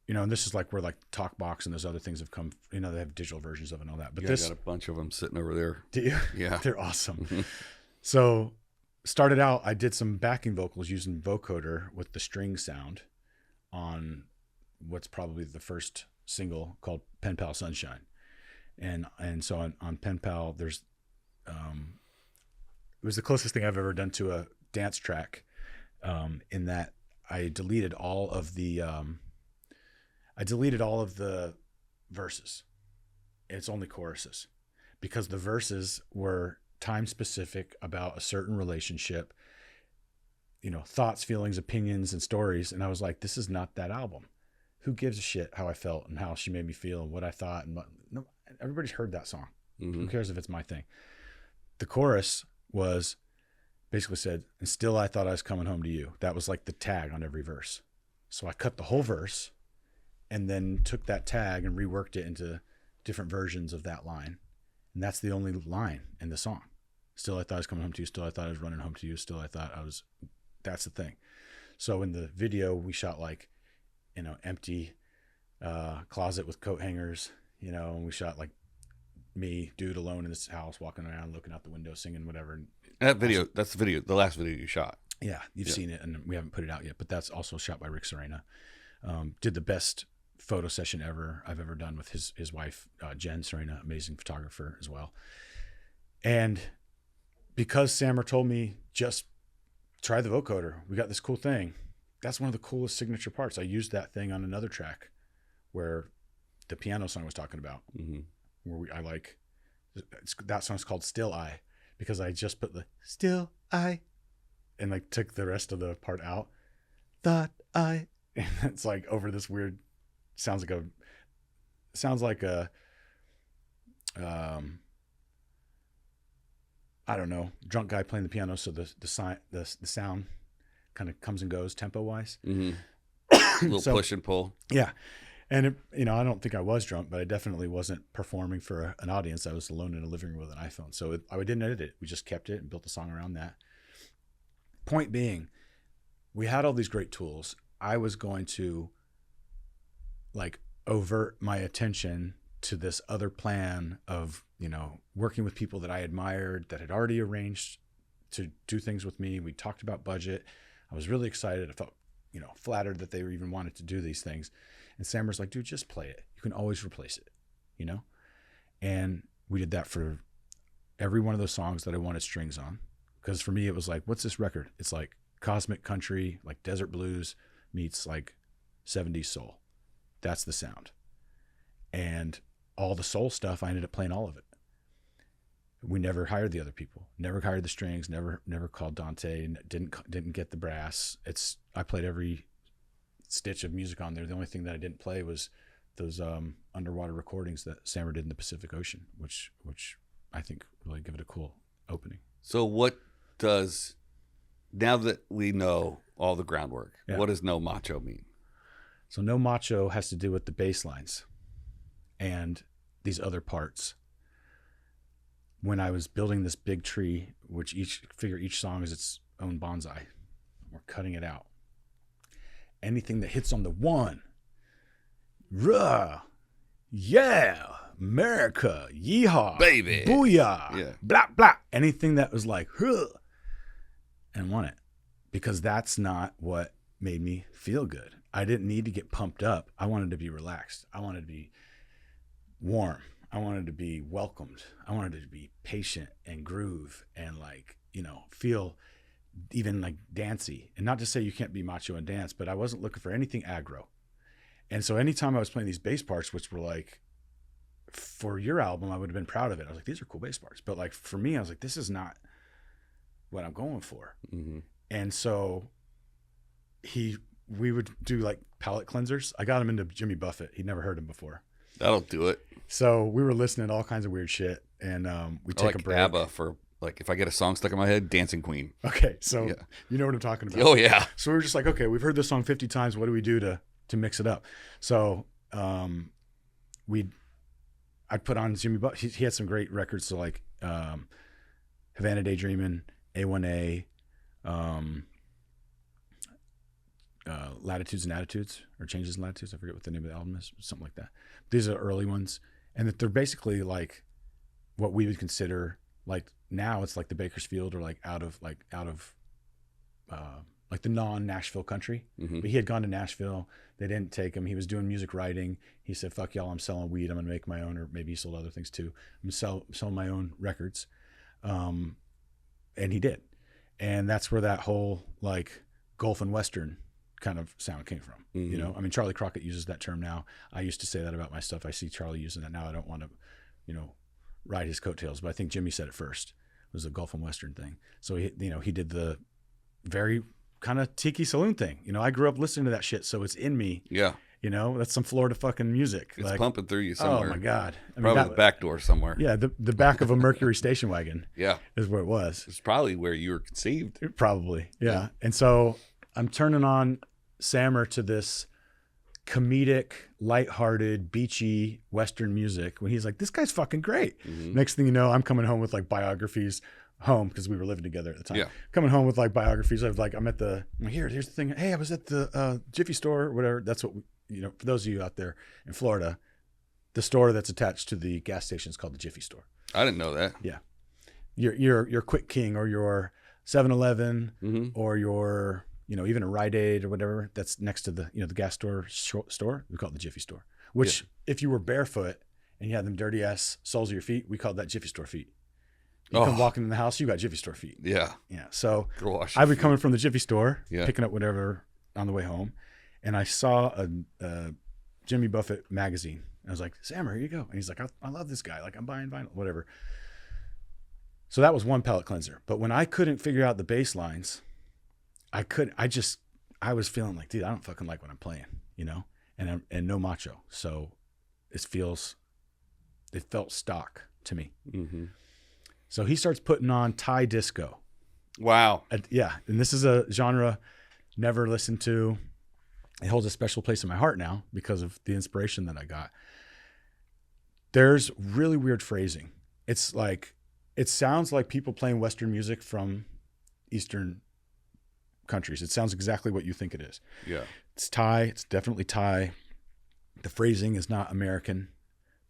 you know, and this is like where like TalkBox and those other things have come, you know, they have digital versions of it and all that. But I got a bunch of them sitting over there. Do you? Yeah. They're awesome. So started out, I did some backing vocals using vocoder with the string sound on what's probably the first single called Pen Pal Sunshine. And so on Pen Pal, there's, it was the closest thing I've ever done to a dance track, in that I deleted all of the verses. It's only choruses, because the verses were time specific about a certain relationship, you know, thoughts, feelings, opinions, and stories. And I was like, this is not that album. Who gives a shit how I felt and how she made me feel and what I thought? And no, everybody's heard that song. Mm-hmm. Who cares if it's my thing? The chorus was basically said, and still I thought I was coming home to you. That was like the tag on every verse. So I cut the whole verse and then took that tag and reworked it into different versions of that line. And that's the only line in the song. Still I thought I was coming home to you. Still I thought I was running home to you. Still I thought I was, that's the thing. So in the video, we shot like, you know, empty closet with coat hangers, you know, and we shot like me, dude, alone in this house, walking around, looking out the window, singing whatever. And that video, that's the last video you shot. Yeah, you've seen it, and we haven't put it out yet, but that's also shot by Rick Serena. Did the best photo session I've ever done with his wife, Jen Serena, amazing photographer as well. And because Sammer told me, just try the vocoder, we got this cool thing. That's one of the coolest signature parts. I used that thing on another track where the piano song I was talking about, where that song's called Still I, because I just put the Still I and like took the rest of the part out. Thought I, and it's like over this weird, sounds like a I don't know, drunk guy playing the piano. So the sound kind of comes and goes tempo wise. Mm-hmm. A little push and pull. Yeah. And it, you know, I don't think I was drunk, but I definitely wasn't performing for an audience. I was alone in a living room with an iPhone. So I didn't edit it. We just kept it and built a song around that. Point being, we had all these great tools. I was going to like overt my attention to this other plan of, you know, working with people that I admired that had already arranged to do things with me. We talked about budget. I was really excited. I felt, you know, flattered that they even wanted to do these things. And Sammer's like, dude, just play it. You can always replace it, you know? And we did that for every one of those songs that I wanted strings on. Because for me, it was like, what's this record? It's like cosmic country, like desert blues meets like 70s soul. That's the sound. And all the soul stuff, I ended up playing all of it. We never hired the other people, never hired the strings, never called Dante, didn't get the brass. I played every stitch of music on there. The only thing that I didn't play was those underwater recordings that Sammer did in the Pacific Ocean, which I think really give it a cool opening. So what does, now that we know all the groundwork, what does no macho mean? So no macho has to do with the bass lines and these other parts. When I was building this big tree, which each song is its own bonsai, we're cutting it out. anything that hits on the one. Ruh. Yeah. America. Yeehaw. Baby. Booyah. Yeah. Blah, blah. Anything that was like, huh. And want it. Because that's not what made me feel good. I didn't need to get pumped up. I wanted to be relaxed. I wanted to be warm. I wanted to be welcomed. I wanted to be patient and groove and like, feel even like dancey. And not to say you can't be macho and dance, but I wasn't looking for anything aggro. And so anytime I was playing these bass parts, which were like, for your album, I would have been proud of it. I was like, these are cool bass parts. But like for me, I was like, this is not what I'm going for. Mm-hmm. And so we would do like palate cleansers. I got him into Jimmy Buffett. He'd never heard him before. That'll do it. So we were listening to all kinds of weird shit, and we take a break. ABBA for like if I get a song stuck in my head, Dancing Queen. Okay, so you know what I'm talking about. Oh yeah. So we were just like, okay, we've heard this song 50 times. What do we do to mix it up? So I'd put on Jimmy Buffett. He had some great records, so like Havana Daydreamin', A1A, Latitudes and Attitudes, or Changes in Latitudes. I forget what the name of the album is, something like that. These are early ones, and that they're basically like what we would consider like now it's like the Bakersfield or like out of like the non-Nashville country. Mm-hmm. But he had gone to Nashville. They didn't take him. He was doing music writing. He said, "Fuck y'all, I'm selling weed. I'm gonna make my own," or maybe he sold other things too. I'm gonna sell my own records, and he did, and that's where that whole like Gulf and Western kind of sound came from. Mm-hmm. I mean, Charlie Crockett uses that term now. I used to say that about my stuff. I see Charlie using that now. I don't want to, ride his coattails, but I think Jimmy said it first. It was a Gulf and Western thing. So he did the very kind of tiki saloon thing. I grew up listening to that shit, so it's in me. Yeah. That's some Florida fucking music. It's like, pumping through you somewhere. Oh my God. Probably the back door somewhere. Yeah. The back of a Mercury station wagon. Yeah. Is where it was. It's probably where you were conceived. Probably. Yeah. And so I'm turning on Sammer to this comedic, lighthearted, beachy Western music when he's like, this guy's fucking great. Mm-hmm. Next thing you know, I'm coming home with like biographies home because we were living together at the time. Yeah. Coming home with like biographies of like, here's the thing. Hey, I was at the Jiffy store or whatever. That's what, for those of you out there in Florida, the store that's attached to the gas station is called the Jiffy store. I didn't know that. Yeah. Your Quick King or your 7-Eleven mm-hmm. or your, even a Rite Aid or whatever that's next to the, the gas store, we call it the Jiffy store, which if you were barefoot and you had them dirty ass soles of your feet, we called that Jiffy store feet. You come walking in the house, you got Jiffy store feet. Yeah. Yeah. So I'd be coming from the Jiffy store, picking up whatever on the way home. And I saw a Jimmy Buffett magazine. I was like, Sammer, here you go. And he's like, I love this guy. Like, I'm buying vinyl, whatever. So that was one palate cleanser. But when I couldn't figure out the bass lines, I was feeling like, dude, I don't fucking like what I'm playing, and no macho. So it felt stock to me. Mm-hmm. So he starts putting on Thai disco. Wow. Yeah. And this is a genre never listened to. It holds a special place in my heart now because of the inspiration that I got. There's really weird phrasing. It's like, it sounds like people playing Western music from Eastern countries. It sounds exactly what you think it is. Yeah. It's Thai. It's definitely Thai. The phrasing is not American,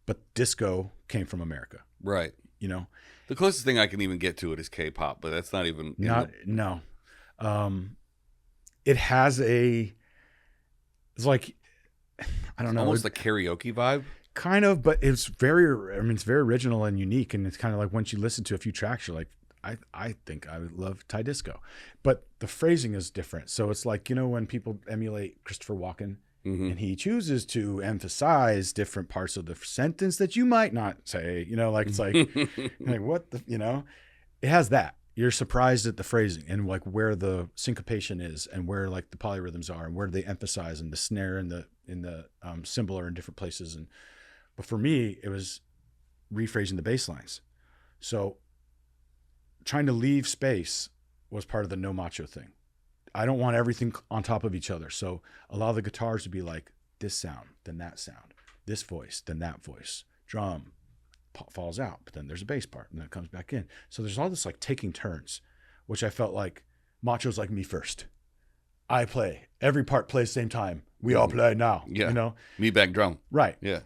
but disco came from America. Right. The closest thing I can even get to it is K-pop, but that's not even. No. It has it's like, I don't know. Almost a karaoke vibe. Kind of, but it's very original and unique. And it's kind of like once you listen to a few tracks, you're like, I think I would love Thai disco, but the phrasing is different. So it's like, when people emulate Christopher Walken mm-hmm. and he chooses to emphasize different parts of the sentence that you might not say, it's like, like what the, it has that. You're surprised at the phrasing and like where the syncopation is and where like the polyrhythms are and where they emphasize and the snare and the cymbal are in different places. But for me, it was rephrasing the bass lines. So trying to leave space was part of the no macho thing. I don't want everything on top of each other. So a lot of the guitars would be like this sound, then that sound, this voice, then that voice, drum falls out, but then there's a bass part and then it comes back in. So there's all this like taking turns, which I felt like macho's like me first. I play. Every part plays same time. We all play now. Yeah. You know? Me back drum. Right. Yeah.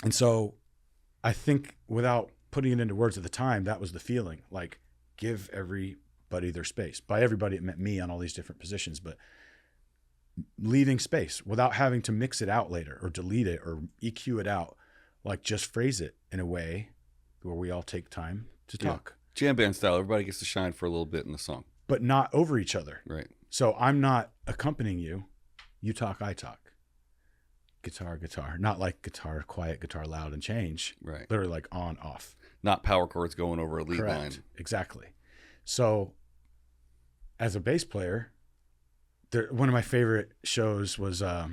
And so I think without putting it into words at the time, that was the feeling. Like, give everybody their space. By everybody, it meant me on all these different positions, but leaving space without having to mix it out later or delete it or EQ it out. Like, just phrase it in a way where we all take time to talk. Jam band style. Everybody gets to shine for a little bit in the song. But not over each other. Right. So I'm not accompanying you. You talk, I talk. Guitar, guitar. Not like guitar quiet, guitar loud and change. Right. Literally like on, off. Not power chords going over a lead Correct. line. Exactly. So as a bass player, one of my favorite shows was a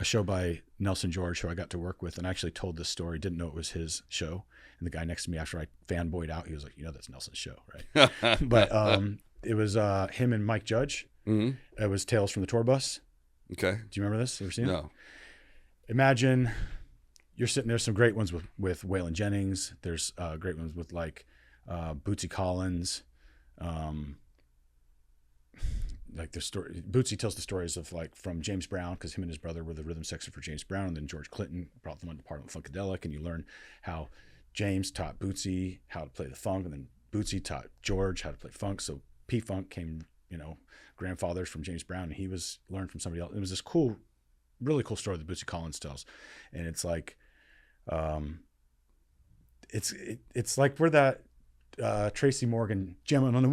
show by Nelson George, who I got to work with, and I actually told this story, didn't know it was his show. And the guy next to me, after I fanboyed out, he was like, that's Nelson's show, right? But it was him and Mike Judge. Mm-hmm. It was Tales from the Tour Bus. Okay. Do you remember this? Ever seen it? No. Imagine you're sitting there, some great ones with Waylon Jennings. There's great ones with like Bootsy Collins. Like the story, Bootsy tells the stories of like from James Brown, because him and his brother were the rhythm section for James Brown, and then George Clinton brought them on to part of Funkadelic, and you learn how James taught Bootsy how to play the funk, and then Bootsy taught George how to play funk. So P-Funk came, grandfathers from James Brown, and he learned from somebody else. It was this cool, really cool story that Bootsy Collins tells, and it's like, it's like where that Tracy Morgan jamming on the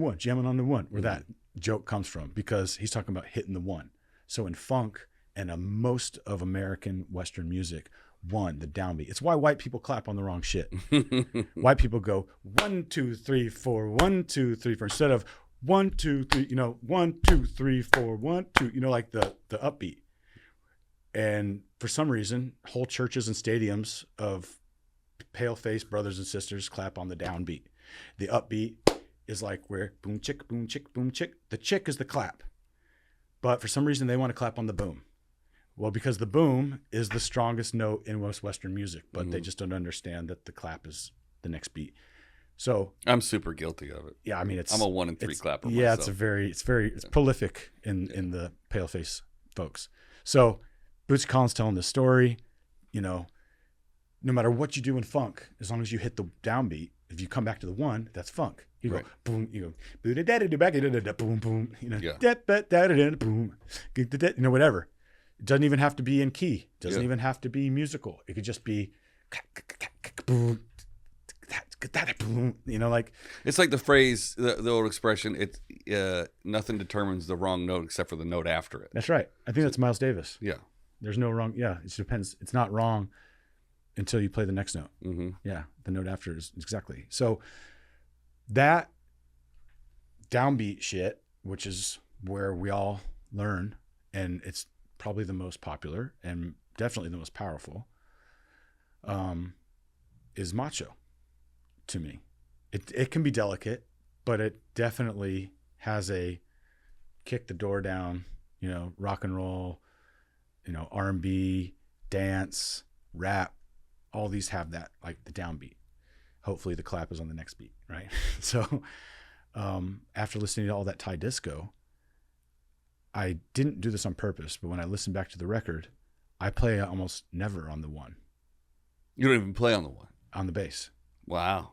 one, where that joke comes from, because he's talking about hitting the one. So in funk and most of American Western music, one, the downbeat. It's why white people clap on the wrong shit. White people go 1, 2, 3, 4, 1, 2, 3, 4, instead of 1, 2, 3, 1, 2, 3, 4, 1, 2, like the upbeat. And for some reason, whole churches and stadiums of pale-faced brothers and sisters clap on the downbeat. The upbeat is like where boom chick, boom chick, boom chick. The chick is the clap. But for some reason, they want to clap on the boom. Well, because the boom is the strongest note in most Western music, but they just don't understand that the clap is the next beat. So I'm super guilty of it. Yeah, I mean, I'm a 1 and 3 clapper. Yeah, myself. it's prolific in the paleface folks. So Bootsy Collins telling this story, no matter what you do in funk, as long as you hit the downbeat, if you come back to the one, that's funk. You go boom, you go boom, boom, boom, whatever. It doesn't even have to be in key. It doesn't even have to be musical. It could just be boom, like it's like the phrase, the old expression. It's nothing determines the wrong note except for the note after it. That's right. I think that's Miles Davis. Yeah. There's no wrong. Yeah, it depends. It's not wrong until you play the next note. Mm-hmm. Yeah, the note after is exactly. So that downbeat shit, which is where we all learn, and it's probably the most popular and definitely the most powerful, is macho to me. It can be delicate, but it definitely has a kick the door down, rock and roll, R&B, dance, rap. All these have that, like the downbeat. Hopefully the clap is on the next beat, right? So after listening to all that Thai disco, I didn't do this on purpose, but when I listen back to the record, I play almost never on the one. You don't even play on the one? On the bass. Wow.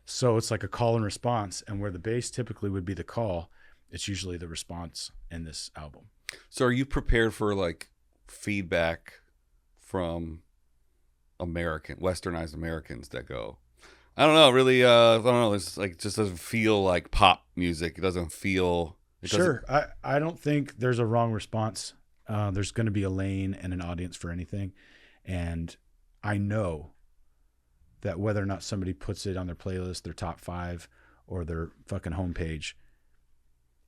So it's like a call and response, and where the bass typically would be the call, it's usually the response in this album. So are you prepared for like feedback from Westernized Americans that go, I don't know, really, I don't know, it's like, it just doesn't feel like pop music. It doesn't feel... Sure. I don't think there's a wrong response. There's going to be a lane and an audience for anything. And I know that whether or not somebody puts it on their playlist, their top 5, or their fucking homepage,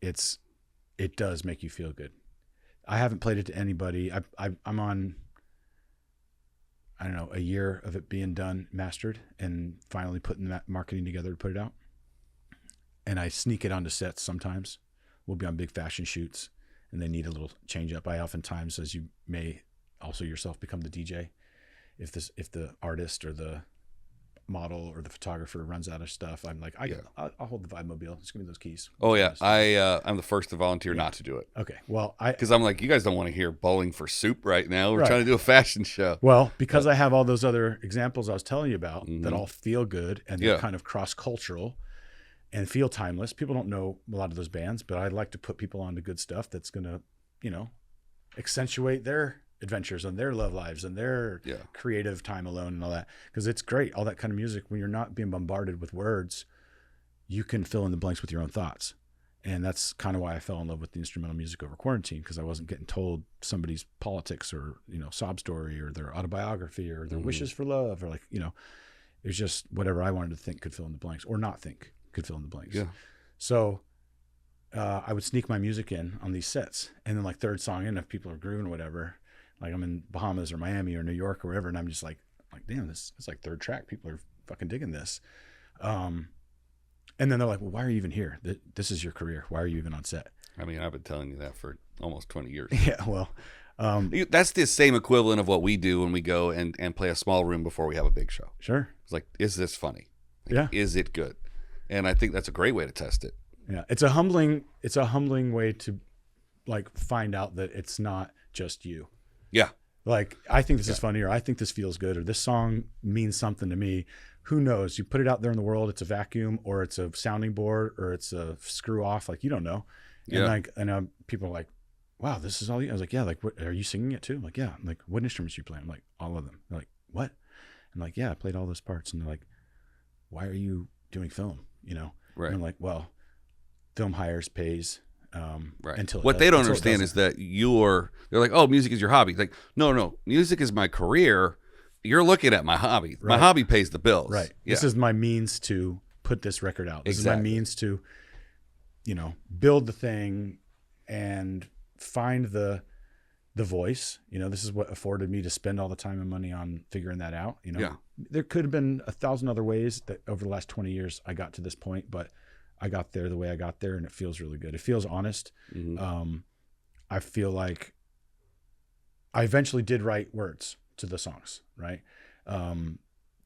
it does make you feel good. I haven't played it to anybody. I'm on, I don't know, a year of it being done, mastered, and finally putting that marketing together to put it out. And I sneak it onto sets sometimes. We'll be on big fashion shoots and they need a little change up. I oftentimes, as you may also yourself, become the DJ. If the artist or the model or the photographer runs out of stuff, I'm like, I'll hold the Vibe Mobile. Just give me those keys. Oh yeah, I'm the first to volunteer not to do it. Okay, well, because I'm like, you guys don't want to hear bowling for soup right now. We're Right. trying to do a fashion show. Well, because I have all those other examples I was telling you about Mm-hmm. that all feel good and they're kind of cross-cultural and feel timeless. People don't know a lot of those bands, but I like to put people onto good stuff that's going to, accentuate their adventures and their love lives and their creative time alone and all that. Because it's great, all that kind of music, when you're not being bombarded with words, you can fill in the blanks with your own thoughts. And that's kind of why I fell in love with the instrumental music over quarantine, because I wasn't getting told somebody's politics or, sob story or their autobiography or their wishes for love or it was just whatever I wanted to think could fill in the blanks or not think could fill in the blanks. Yeah. So I would sneak my music in on these sets, and then like third song in, if people are grooving or whatever, like I'm in Bahamas or Miami or New York or wherever, and I'm just like damn, this is like third track. People are fucking digging this. And then they're like, well, why are you even here? This is your career. Why are you even on set? I mean, I've been telling you that for almost 20 years. Yeah, well, that's the same equivalent of what we do when we go and play a small room before we have a big show. Sure. It's like, is this funny? Yeah. Is it good? And I think that's a great way to test it. Yeah. It's a humbling way to like find out that it's not just you. Yeah. Like, I think this is funny, or I think this feels good, or this song means something to me. Who knows? You put it out there in the world, it's a vacuum, or it's a sounding board, or it's a screw off. Like, you don't know. And people are like, wow, this is all you. I was like, yeah, like, what, are you singing it too? I'm like, yeah. I'm like, what instruments are you playing? I'm like, all of them. They're like, what? I'm like, yeah, I played all those parts. And they're like, why are you doing film? Right. And I'm like, well, film hires, pays. Right. Until what they don't understand is that they're like, oh, music is your hobby. Like, no, music is my career. You're looking at my hobby. Right. My hobby pays the bills. Right. Yeah. This is my means to put this record out. This Exactly. is my means to, build the thing and find the voice. This is what afforded me to spend all the time and money on figuring that out. There could have been 1,000 other ways that over the last 20 years I got to this point, but I got there the way I got there, and it feels really good. It feels honest. Mm-hmm. I feel like I eventually did write words to the songs, right?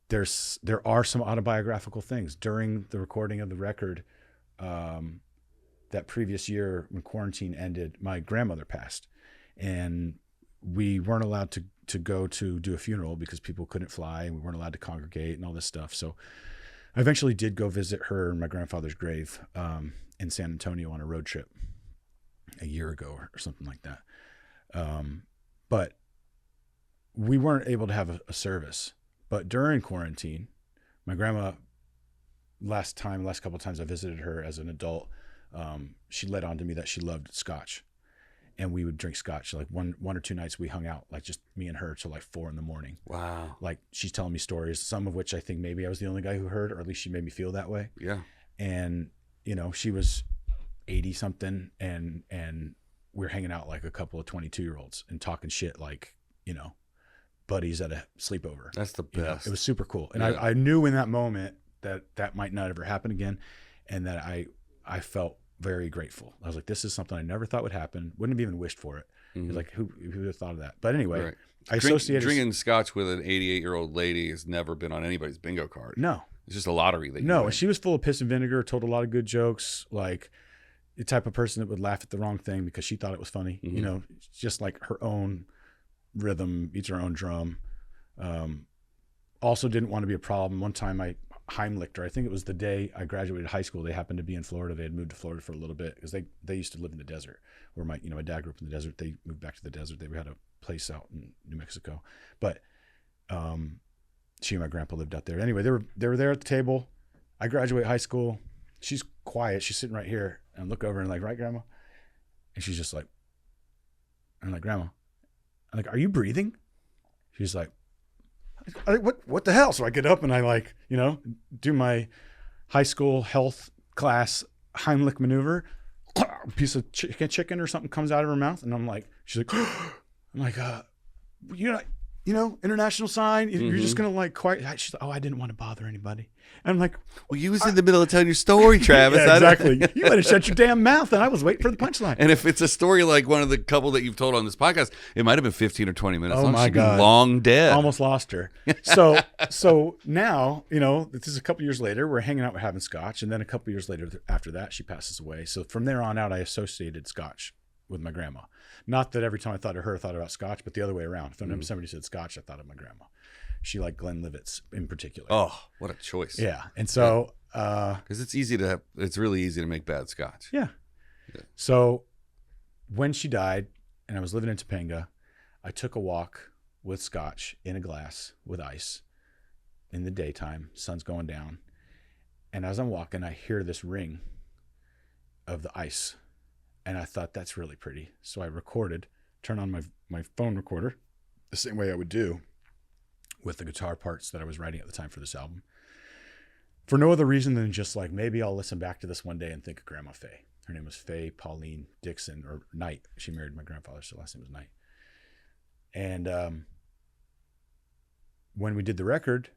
There are some autobiographical things during the recording of the record. That previous year when quarantine ended, my grandmother passed, and we weren't allowed to go to do a funeral because people couldn't fly, and we weren't allowed to congregate and all this stuff. So I eventually did go visit her in my grandfather's grave in San Antonio on a road trip a year ago or something like that. But we weren't able to have a service. But during quarantine, my grandma, last couple of times I visited her as an adult, she let on to me that she loved scotch, and we would drink scotch. Like one or two nights we hung out, like just me and her, till like 4 a.m. Wow. Like, she's telling me stories, some of which I think maybe I was the only guy who heard, or at least she made me feel that way. Yeah. And she was 80 something, and we were hanging out like a couple of 22-year-olds and talking shit like, buddies at a sleepover. That's the best. It was super cool. And Yeah. I knew in that moment that might not ever happen again, and that I felt very grateful. I was like, this is something I never thought would happen. Wouldn't have even wished for it. Mm-hmm. It was like, who would have thought of that? But anyway, Right. I associated drinking scotch with an 88-year-old lady has never been on anybody's bingo card. No. It's just a lottery that you No, win. and she was full of piss and vinegar, told a lot of good jokes, like the type of person that would laugh at the wrong thing because she thought it was funny. Mm-hmm. Just like her own rhythm, beats her own drum. Also didn't want to be a problem. One time I Heimlicked her. I think it was the day I graduated high school. They happened to be in Florida. They had moved to Florida for a little bit because they used to live in the desert, where my dad grew up in the desert. They moved back to the desert. They had a place out in New Mexico, but she and my grandpa lived out there. Anyway, they were there at the table. I graduate high school. She's quiet. She's sitting right here, and I look over and like, right, Grandma? And she's just like, I'm like, Grandma. I'm like, are you breathing? She's like, what the hell? So I get up and I do my high school health class Heimlich maneuver. A piece of chicken or something comes out of her mouth, and I'm like, she's like, I'm like, you international sign. You're just going to like quiet. She's like, oh, I didn't want to bother anybody. And I'm like, well, you was in the middle of telling your story, Travis. yeah, exactly. You better shut your damn mouth. And I was waiting for the punchline. And if it's a story like one of the couple that you've told on this podcast, it might have been 15 or 20 minutes. Oh, my God. Long dead. Almost lost her. So now, this is a couple years later, we're hanging out, we're having scotch. And then a couple years later after that, she passes away. So from there on out, I associated scotch with my grandma. Not that every time I thought of her, I thought about scotch, but the other way around. If somebody said scotch, I thought of my grandma. She liked Glenlivet's in particular. Oh, what a choice. Yeah. And so, because it's really easy to make bad scotch. Yeah. So when she died and I was living in Topanga, I took a walk with scotch in a glass with ice in the daytime, sun's going down. And as I'm walking, I hear this ring of the ice. And I thought, that's really pretty. So I recorded, turned on my phone recorder the same way I would do with the guitar parts that I was writing at the time for this album. For no other reason than just like, maybe I'll listen back to this one day and think of Grandma Faye. Her name was Faye Pauline Dixon, or Knight. She married my grandfather, so last name was Knight. And when we did the record,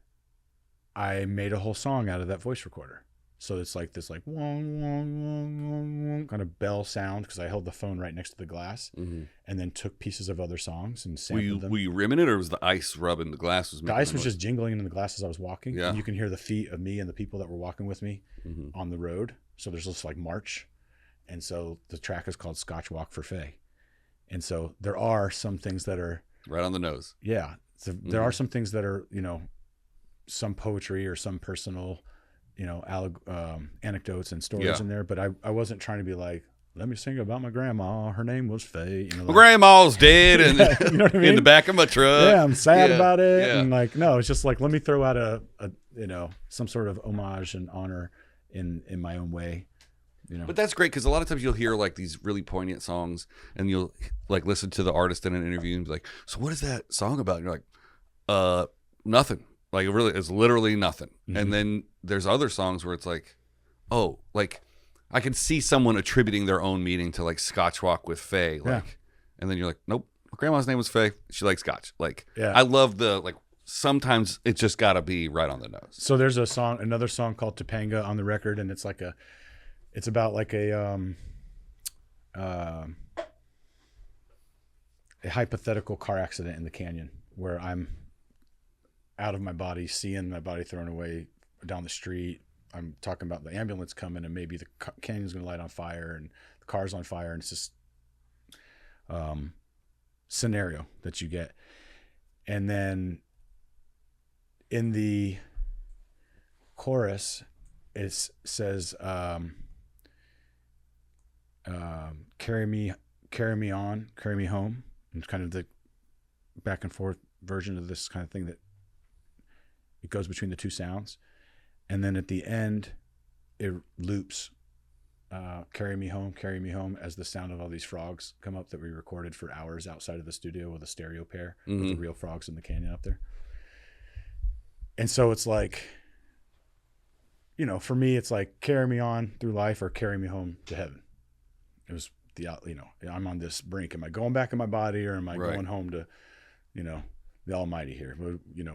I made a whole song out of that voice recorder. So it's like this like wong, wong, wong, wong, wong kind of bell sound, because I held the phone right next to the glass, and then took pieces of other songs and sampled them. Were you rimming it, or was the ice rubbing the glass? The ice was just jingling in the glass as I was walking. Yeah. And you can hear the feet of me and the people that were walking with me on the road. So there's this like march. And so the track is called Scotch Walk for Faye. And so there are some things that are right on the nose. Yeah. So there are some things that are, some poetry or some personal, anecdotes and stories in there, but I wasn't trying to be like, let me sing about my grandma. Her name was Faye. My grandma's dead, and you know what I mean? In the back of my truck. Yeah, I'm sad about it, yeah. and like, no, it's just like, let me throw out a some sort of homage and honor in my own way. But that's great, because a lot of times you'll hear like these really poignant songs, and you'll like listen to the artist in an interview and be like, "So what is that song about?" And you're like, nothing. Like it's literally nothing. And then there's other songs where it's like, oh, like I can see someone attributing their own meaning to like Scotch Walk with Faye, like, and then you're like, nope, my grandma's name was Faye. She likes Scotch. Like, I love the like. Sometimes it's just got to be right on the nose. So there's another song called Topanga on the record, and it's like it's about like a hypothetical car accident in the canyon where I'm out of my body, seeing my body thrown away down the street. I'm talking about the ambulance coming, and maybe the canyon's going to light on fire and the car's on fire. And it's this scenario that you get. And then in the chorus, it says, carry me on, carry me home. And kind of the back and forth version of this kind of thing that it goes between the two sounds. And then at the end, it loops, carry me home, as the sound of all these frogs come up that we recorded for hours outside of the studio with a stereo pair with the real frogs in the canyon up there. And so it's like, for me, it's like carry me on through life or carry me home to heaven. It was I'm on this brink. Am I going back in my body, or am I going home to, the Almighty here?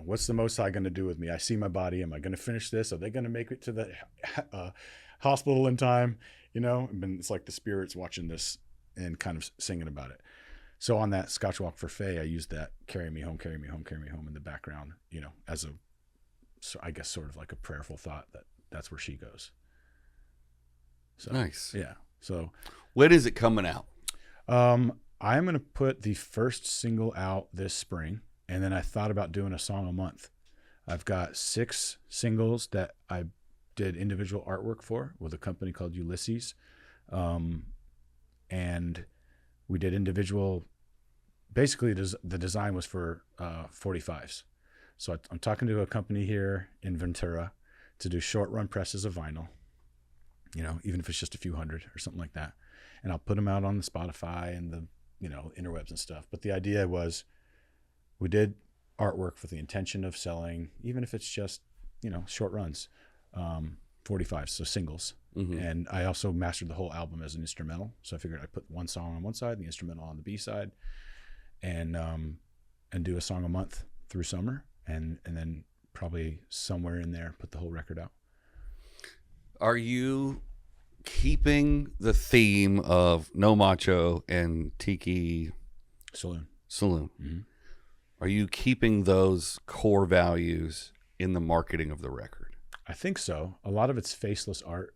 What's the Most High going to do with me? I see my body. Am I going to finish this? Are they going to make it to the hospital in time? And it's like the spirits watching this and kind of singing about it. So on that Scotch Walk for Faye, I used that carry me home, carry me home, carry me home in the background, as I guess sort of like a prayerful thought that's where she goes. So, nice. Yeah. So when is it coming out? I'm going to put the first single out this spring. And then I thought about doing a song a month. I've got 6 singles that I did individual artwork for with a company called Ulysses. And we did individual, basically the design was for 45s. So I'm talking to a company here in Ventura to do short run presses of vinyl, even if it's just a few hundred or something like that. And I'll put them out on the Spotify and the, interwebs and stuff. But the idea was, we did artwork with the intention of selling, even if it's just, short runs, 45s, so singles. And I also mastered the whole album as an instrumental. So I figured I'd put one song on one side, the instrumental on the B side. And and do a song a month through summer, and then probably somewhere in there put the whole record out. Are you keeping the theme of No Macho and Tiki Saloon? Mm-hmm. Are you keeping those core values in the marketing of the record? I think so. A lot of it's faceless art.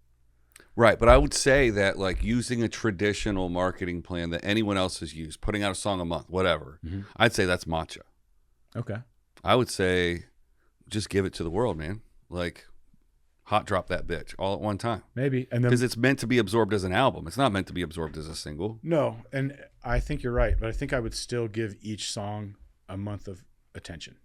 Right, but I would say that like using a traditional marketing plan that anyone else has used, putting out a song a month, whatever, I'd say that's macho. Okay. I would say just give it to the world, man. Like hot drop that bitch all at one time. Maybe. And then, because it's meant to be absorbed as an album. It's not meant to be absorbed as a single. No, and I think you're right, but I think I would still give each song a month of attention.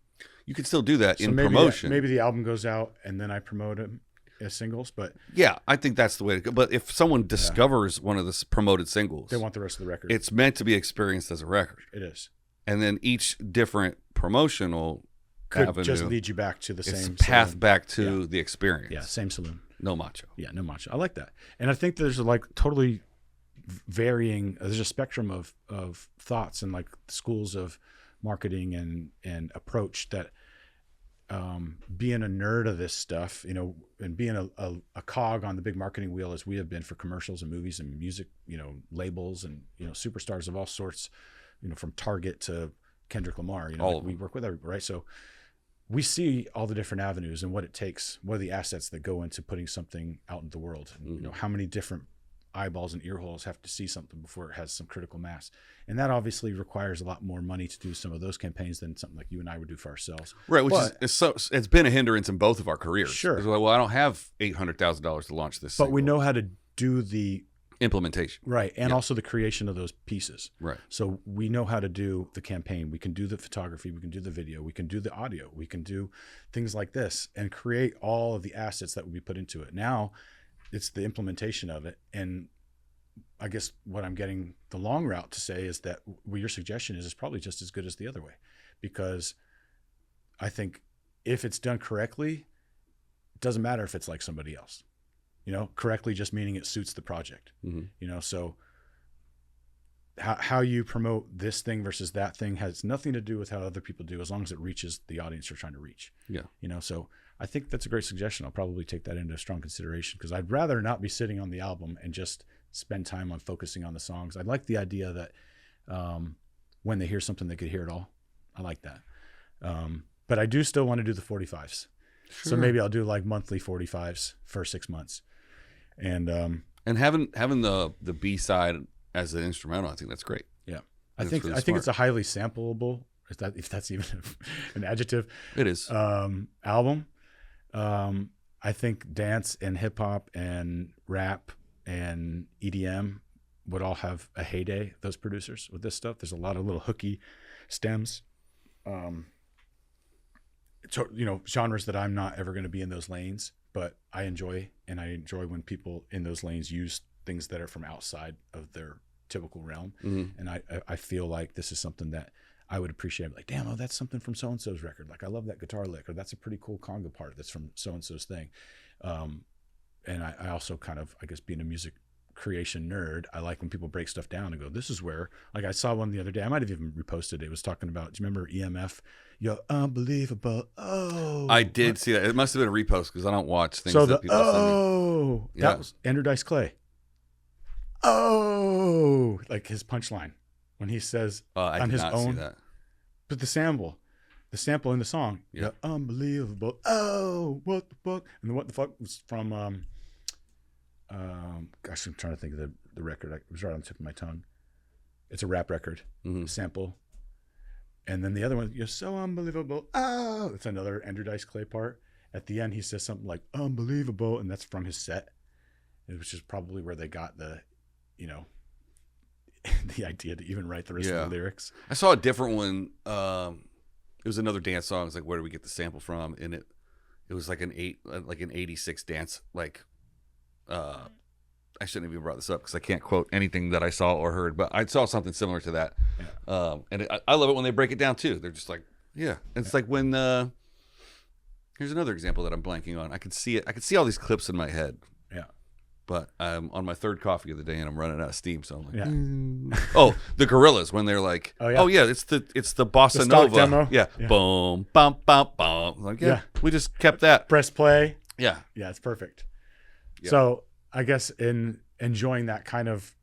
You could still do that in maybe promotion. Maybe the album goes out and then I promote them as singles, but yeah, I think that's the way to go. But if someone discovers one of the promoted singles, they want the rest of the record. It's meant to be experienced as a record. It is. And then each different promotional could avenue just lead you back to the same path saloon. back to the experience. Yeah, same saloon. No macho. Yeah, no macho. I like that. And I think there's like totally varying, there's a spectrum of thoughts and like schools of marketing and approach that being a nerd of this stuff, you know, and being a cog on the big marketing wheel as we have been for commercials and movies and music, you know, labels and, you know, superstars of all sorts, you know, from Target to Kendrick Lamar, you know, like we work with everybody, right? So we see all the different avenues and what it takes, what are the assets that go into putting something out in the world, and, you know, how many different eyeballs and ear holes have to see something before it has some critical mass. And that obviously requires a lot more money to do some of those campaigns than something like you and I would do for ourselves. Right, which it's been a hindrance in both of our careers. Sure. It's like, well, I don't have $800,000 to launch this But single. we know how to do the implementation. Right, and also the creation of those pieces. Right. So we know how to do the campaign. We can do the photography. We can do the video. We can do the audio. We can do things like this and create all of the assets that would be put into it. Now it's the implementation of it. And I guess what I'm getting the long route to say is that what your suggestion is probably just as good as the other way, because I think if it's done correctly, it doesn't matter if it's like somebody else, you know, correctly just meaning it suits the project, you know, so how you promote this thing versus that thing has nothing to do with how other people do, as long as it reaches the audience you're trying to reach. Yeah. You know, so I think that's a great suggestion. I'll probably take that into strong consideration, because I'd rather not be sitting on the album and just spend time on focusing on the songs. I like the idea that when they hear something, they could hear it all. I like that. But I do still want to do the 45s. Sure. So maybe I'll do like monthly 45s for 6 months. And having the B-side as an instrumental, I think that's great. Yeah. I think it's a highly sampleable, if that's even an adjective. It is. Album. I think dance and hip hop and rap and EDM would all have a heyday, those producers, with this stuff. There's a lot of little hooky stems, you know, genres that I'm not ever going to be in those lanes, but I enjoy when people in those lanes use things that are from outside of their typical realm. And I feel like this is something that I would appreciate. Like, damn, that's something from so-and-so's record. Like, I love that guitar lick, or that's a pretty cool conga part that's from so-and-so's thing. And I also kind of, I guess, being a music creation nerd, I like when people break stuff down and go, this is where, like I saw one the other day, I might have even reposted it. It was talking about, do you remember EMF? You're unbelievable. Oh. I did see that. It must have been a repost, because I don't watch things that people send me. That was Andrew Dice Clay. Oh, like his punchline when he says on his own. See that. But the sample in the song, yeah, unbelievable. Oh, what the fuck? And the what the fuck was from, gosh, I'm trying to think of the record. It was right on the tip of my tongue. It's a rap record, sample. And then the other one, you're so unbelievable. Oh, it's another Andrew Dice Clay part. At the end, he says something like unbelievable, and that's from his set. It was just probably where they got the, you know, the idea to even write the rest of the lyrics. I saw a different one. It was another dance song. It was like, where do we get the sample from? And it was like an 86 dance. Like, I shouldn't have even brought this up because I can't quote anything that I saw or heard, but I saw something similar to that. Yeah. I love it when they break it down too. They're just like, yeah. It's like when here's another example that I'm blanking on. I can see it. I can see all these clips in my head. Yeah. but I'm on my third coffee of the day and I'm running out of steam. So I'm like, Yeah. oh, the Gorillas when they're like, oh yeah, it's the bossa The stock nova demo. Yeah. Boom, bum, bum, bum. Like we just kept that. Press play. Yeah, it's perfect. Yeah. So I guess in enjoying that kind of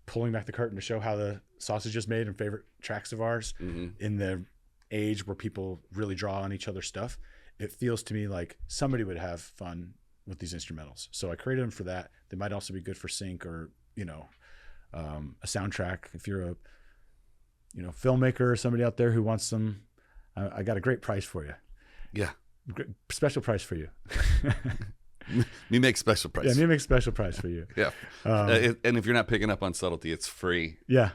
pulling back the curtain to show how the sausage is made and favorite tracks of ours in the age where people really draw on each other's stuff, it feels to me like somebody would have fun with these instrumentals. So I created them for that. They might also be good for sync or, a soundtrack. If you're a, filmmaker or somebody out there who wants some, I got a great price for you. Yeah. Great, special price for you. Me make special price. Yeah, me make special price for you. Yeah. And if you're not picking up on subtlety, it's free. Yeah.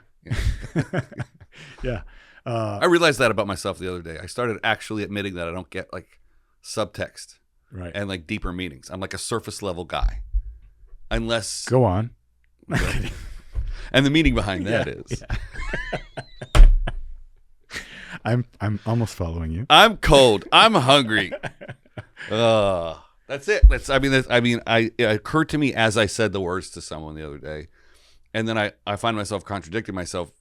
Yeah. I realized that about myself the other day. I started actually admitting that I don't get like subtext and like deeper meanings. I'm like a surface level guy. Unless go on. And the meaning behind that is I'm almost following you. I'm cold. I'm hungry. That's it. It occurred to me as I said the words to someone the other day. And then I find myself contradicting myself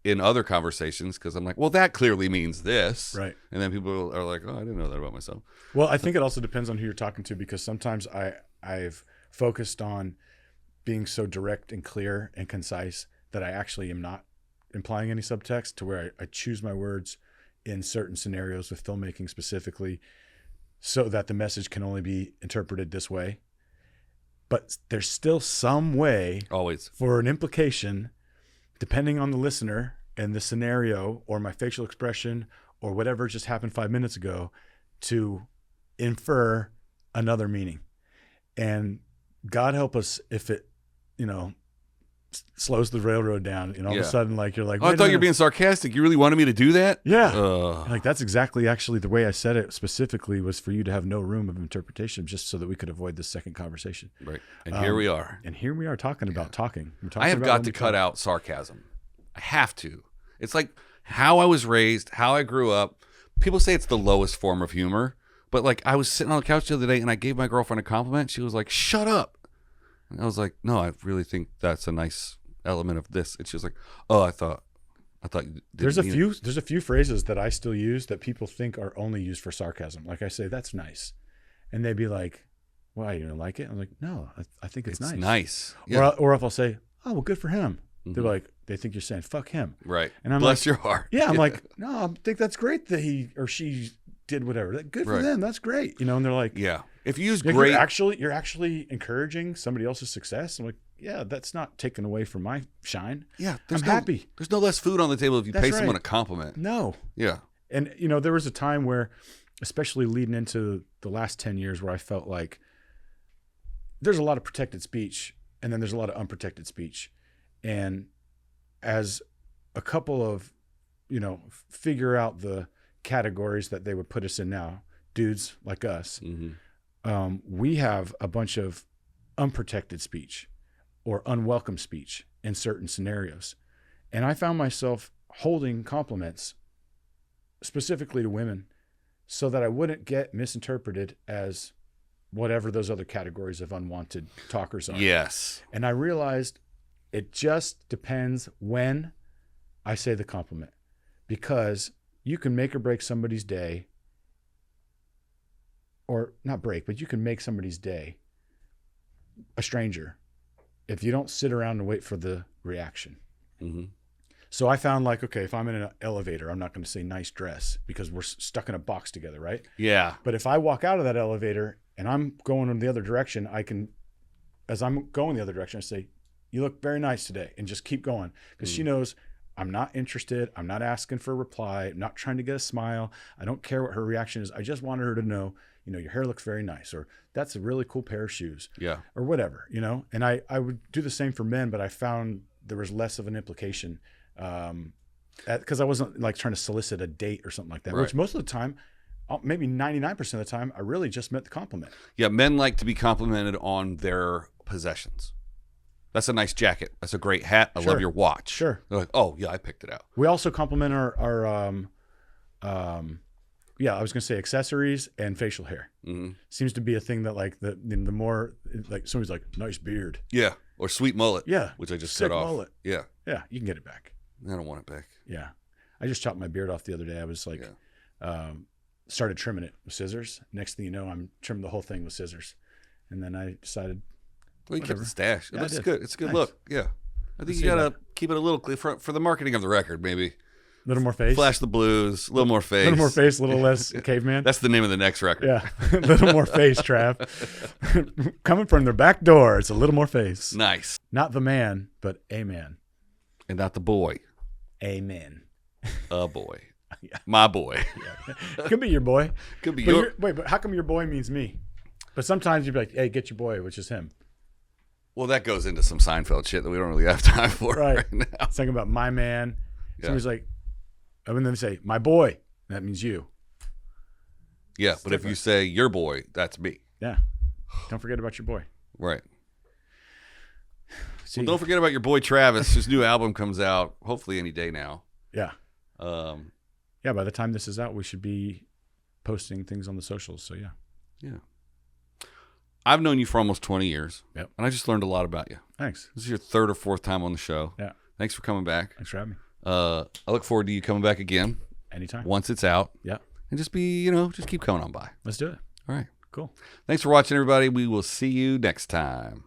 in other conversations because I'm like, well, that clearly means this. Right. And then people are like, oh, I didn't know that about myself. Well, I think it also depends on who you're talking to, because sometimes I've focused on being so direct and clear and concise that I actually am not implying any subtext, to where I choose my words in certain scenarios with filmmaking specifically so that the message can only be interpreted this way. But there's still some way always for an implication, depending on the listener and the scenario or my facial expression or whatever just happened 5 minutes ago, to infer another meaning. And God help us if it, slows the railroad down, and all of a sudden, like, you're like, oh, I thought you were being sarcastic. You really wanted me to do that? Yeah. Like, that's exactly actually the way I said it specifically, was for you to have no room of interpretation, just so that we could avoid this second conversation. Right. And here we are. And here we are talking about talking. I have got to cut out sarcasm. I have to. It's like how I was raised, how I grew up. People say it's the lowest form of humor, but like, I was sitting on the couch the other day and I gave my girlfriend a compliment. She was like, shut up. And I was like, no, I really think that's a nice element of this. And she was like, oh, I thought you there's a few phrases that I still use that people think are only used for sarcasm. Like, I say, that's nice. And they'd be like, why, you don't like it? I'm like, no, I think it's nice. Nice. Yeah. Or if I'll say, oh, well, good for him. They're like, they think you're saying fuck him. Right. And I'm Bless like, your heart. Yeah. I'm like, no, I think that's great that he or she did whatever. Good for them. That's great. And they're like, yeah. If you use great, you're actually encouraging somebody else's success. I'm like, yeah, that's not taken away from my shine. Yeah. I'm happy. There's no less food on the table if you pay someone a compliment. No. Yeah. And, there was a time where, especially leading into the last 10 years, where I felt like there's a lot of protected speech and then there's a lot of unprotected speech. And as a couple of, figure out the categories that they would put us in now, dudes like us, we have a bunch of unprotected speech or unwelcome speech in certain scenarios. And I found myself holding compliments specifically to women so that I wouldn't get misinterpreted as whatever those other categories of unwanted talkers are. Yes. And I realized it just depends when I say the compliment, because you can make or break somebody's day, or not break, but you can make somebody's day, a stranger, if you don't sit around and wait for the reaction. So I found, like, okay, if I'm in an elevator, I'm not going to say nice dress because we're stuck in a box together, right? Yeah. But if I walk out of that elevator and I'm going in the other direction, I can, as I'm going the other direction, I say, you look very nice today, and just keep going, because she knows I'm not interested. I'm not asking for a reply. I'm not trying to get a smile. I don't care what her reaction is. I just wanted her to know, your hair looks very nice, or that's a really cool pair of shoes. Yeah. Or whatever, and I would do the same for men, but I found there was less of an implication, because I wasn't like trying to solicit a date or something like that, which most of the time, maybe 99% of the time, I really just meant the compliment. Yeah. Men like to be complimented on their possessions. That's a nice jacket. That's a great hat. I love your watch. Sure. They're like, oh yeah, I picked it out. We also compliment our yeah, I was gonna say accessories and facial hair. Mm-hmm. Seems to be a thing that like the more like somebody's like nice beard. Yeah, or sweet mullet. Yeah, which I just sick cut off. mullet. Yeah, Yeah, you can get it back. I don't want it back. Yeah, I just chopped my beard off the other day. I was like, started trimming it with scissors. Next thing you know, I'm trimming the whole thing with scissors, and then I decided. Well, you kept the stash. It Yeah, looks good. It's a good Nice. look. Yeah, I think See you gotta that. keep it a little for the marketing of the record. Maybe A little more face. flash the blues, a little more face. A little more face, a little less caveman. That's the name of the next record. Yeah, a little more face, Trav. Coming from their back door, it's a little more face. Nice. Not the man, but a man. And not the boy, Amen. a boy, Yeah. my boy. Yeah. Could be your boy. Could be But your. wait, but how come your boy means me? But sometimes you'd be like, hey, get your boy, which is him. Well, that goes into some Seinfeld shit that we don't really have time for right now. It's talking about my man. Yeah. Somebody's like, and then they say, my boy. That means you. Yeah, but if you say your boy, that's me. Yeah. Don't forget about your boy. Right. See, Well, don't forget about your boy Travis. His new album comes out hopefully any day now. yeah. Yeah, By the time this is out, we should be posting things on the socials. So, yeah. Yeah. I've known you for almost 20 years. Yep. And I just learned a lot about you. Thanks. This is your third or fourth time on the show. Yeah. Thanks for coming back. Thanks for having me. I look forward to you coming back again Anytime. once it's out. Yeah. And just just keep coming on by. Let's do it. All right. Cool. Thanks for watching, everybody. We will see you next time.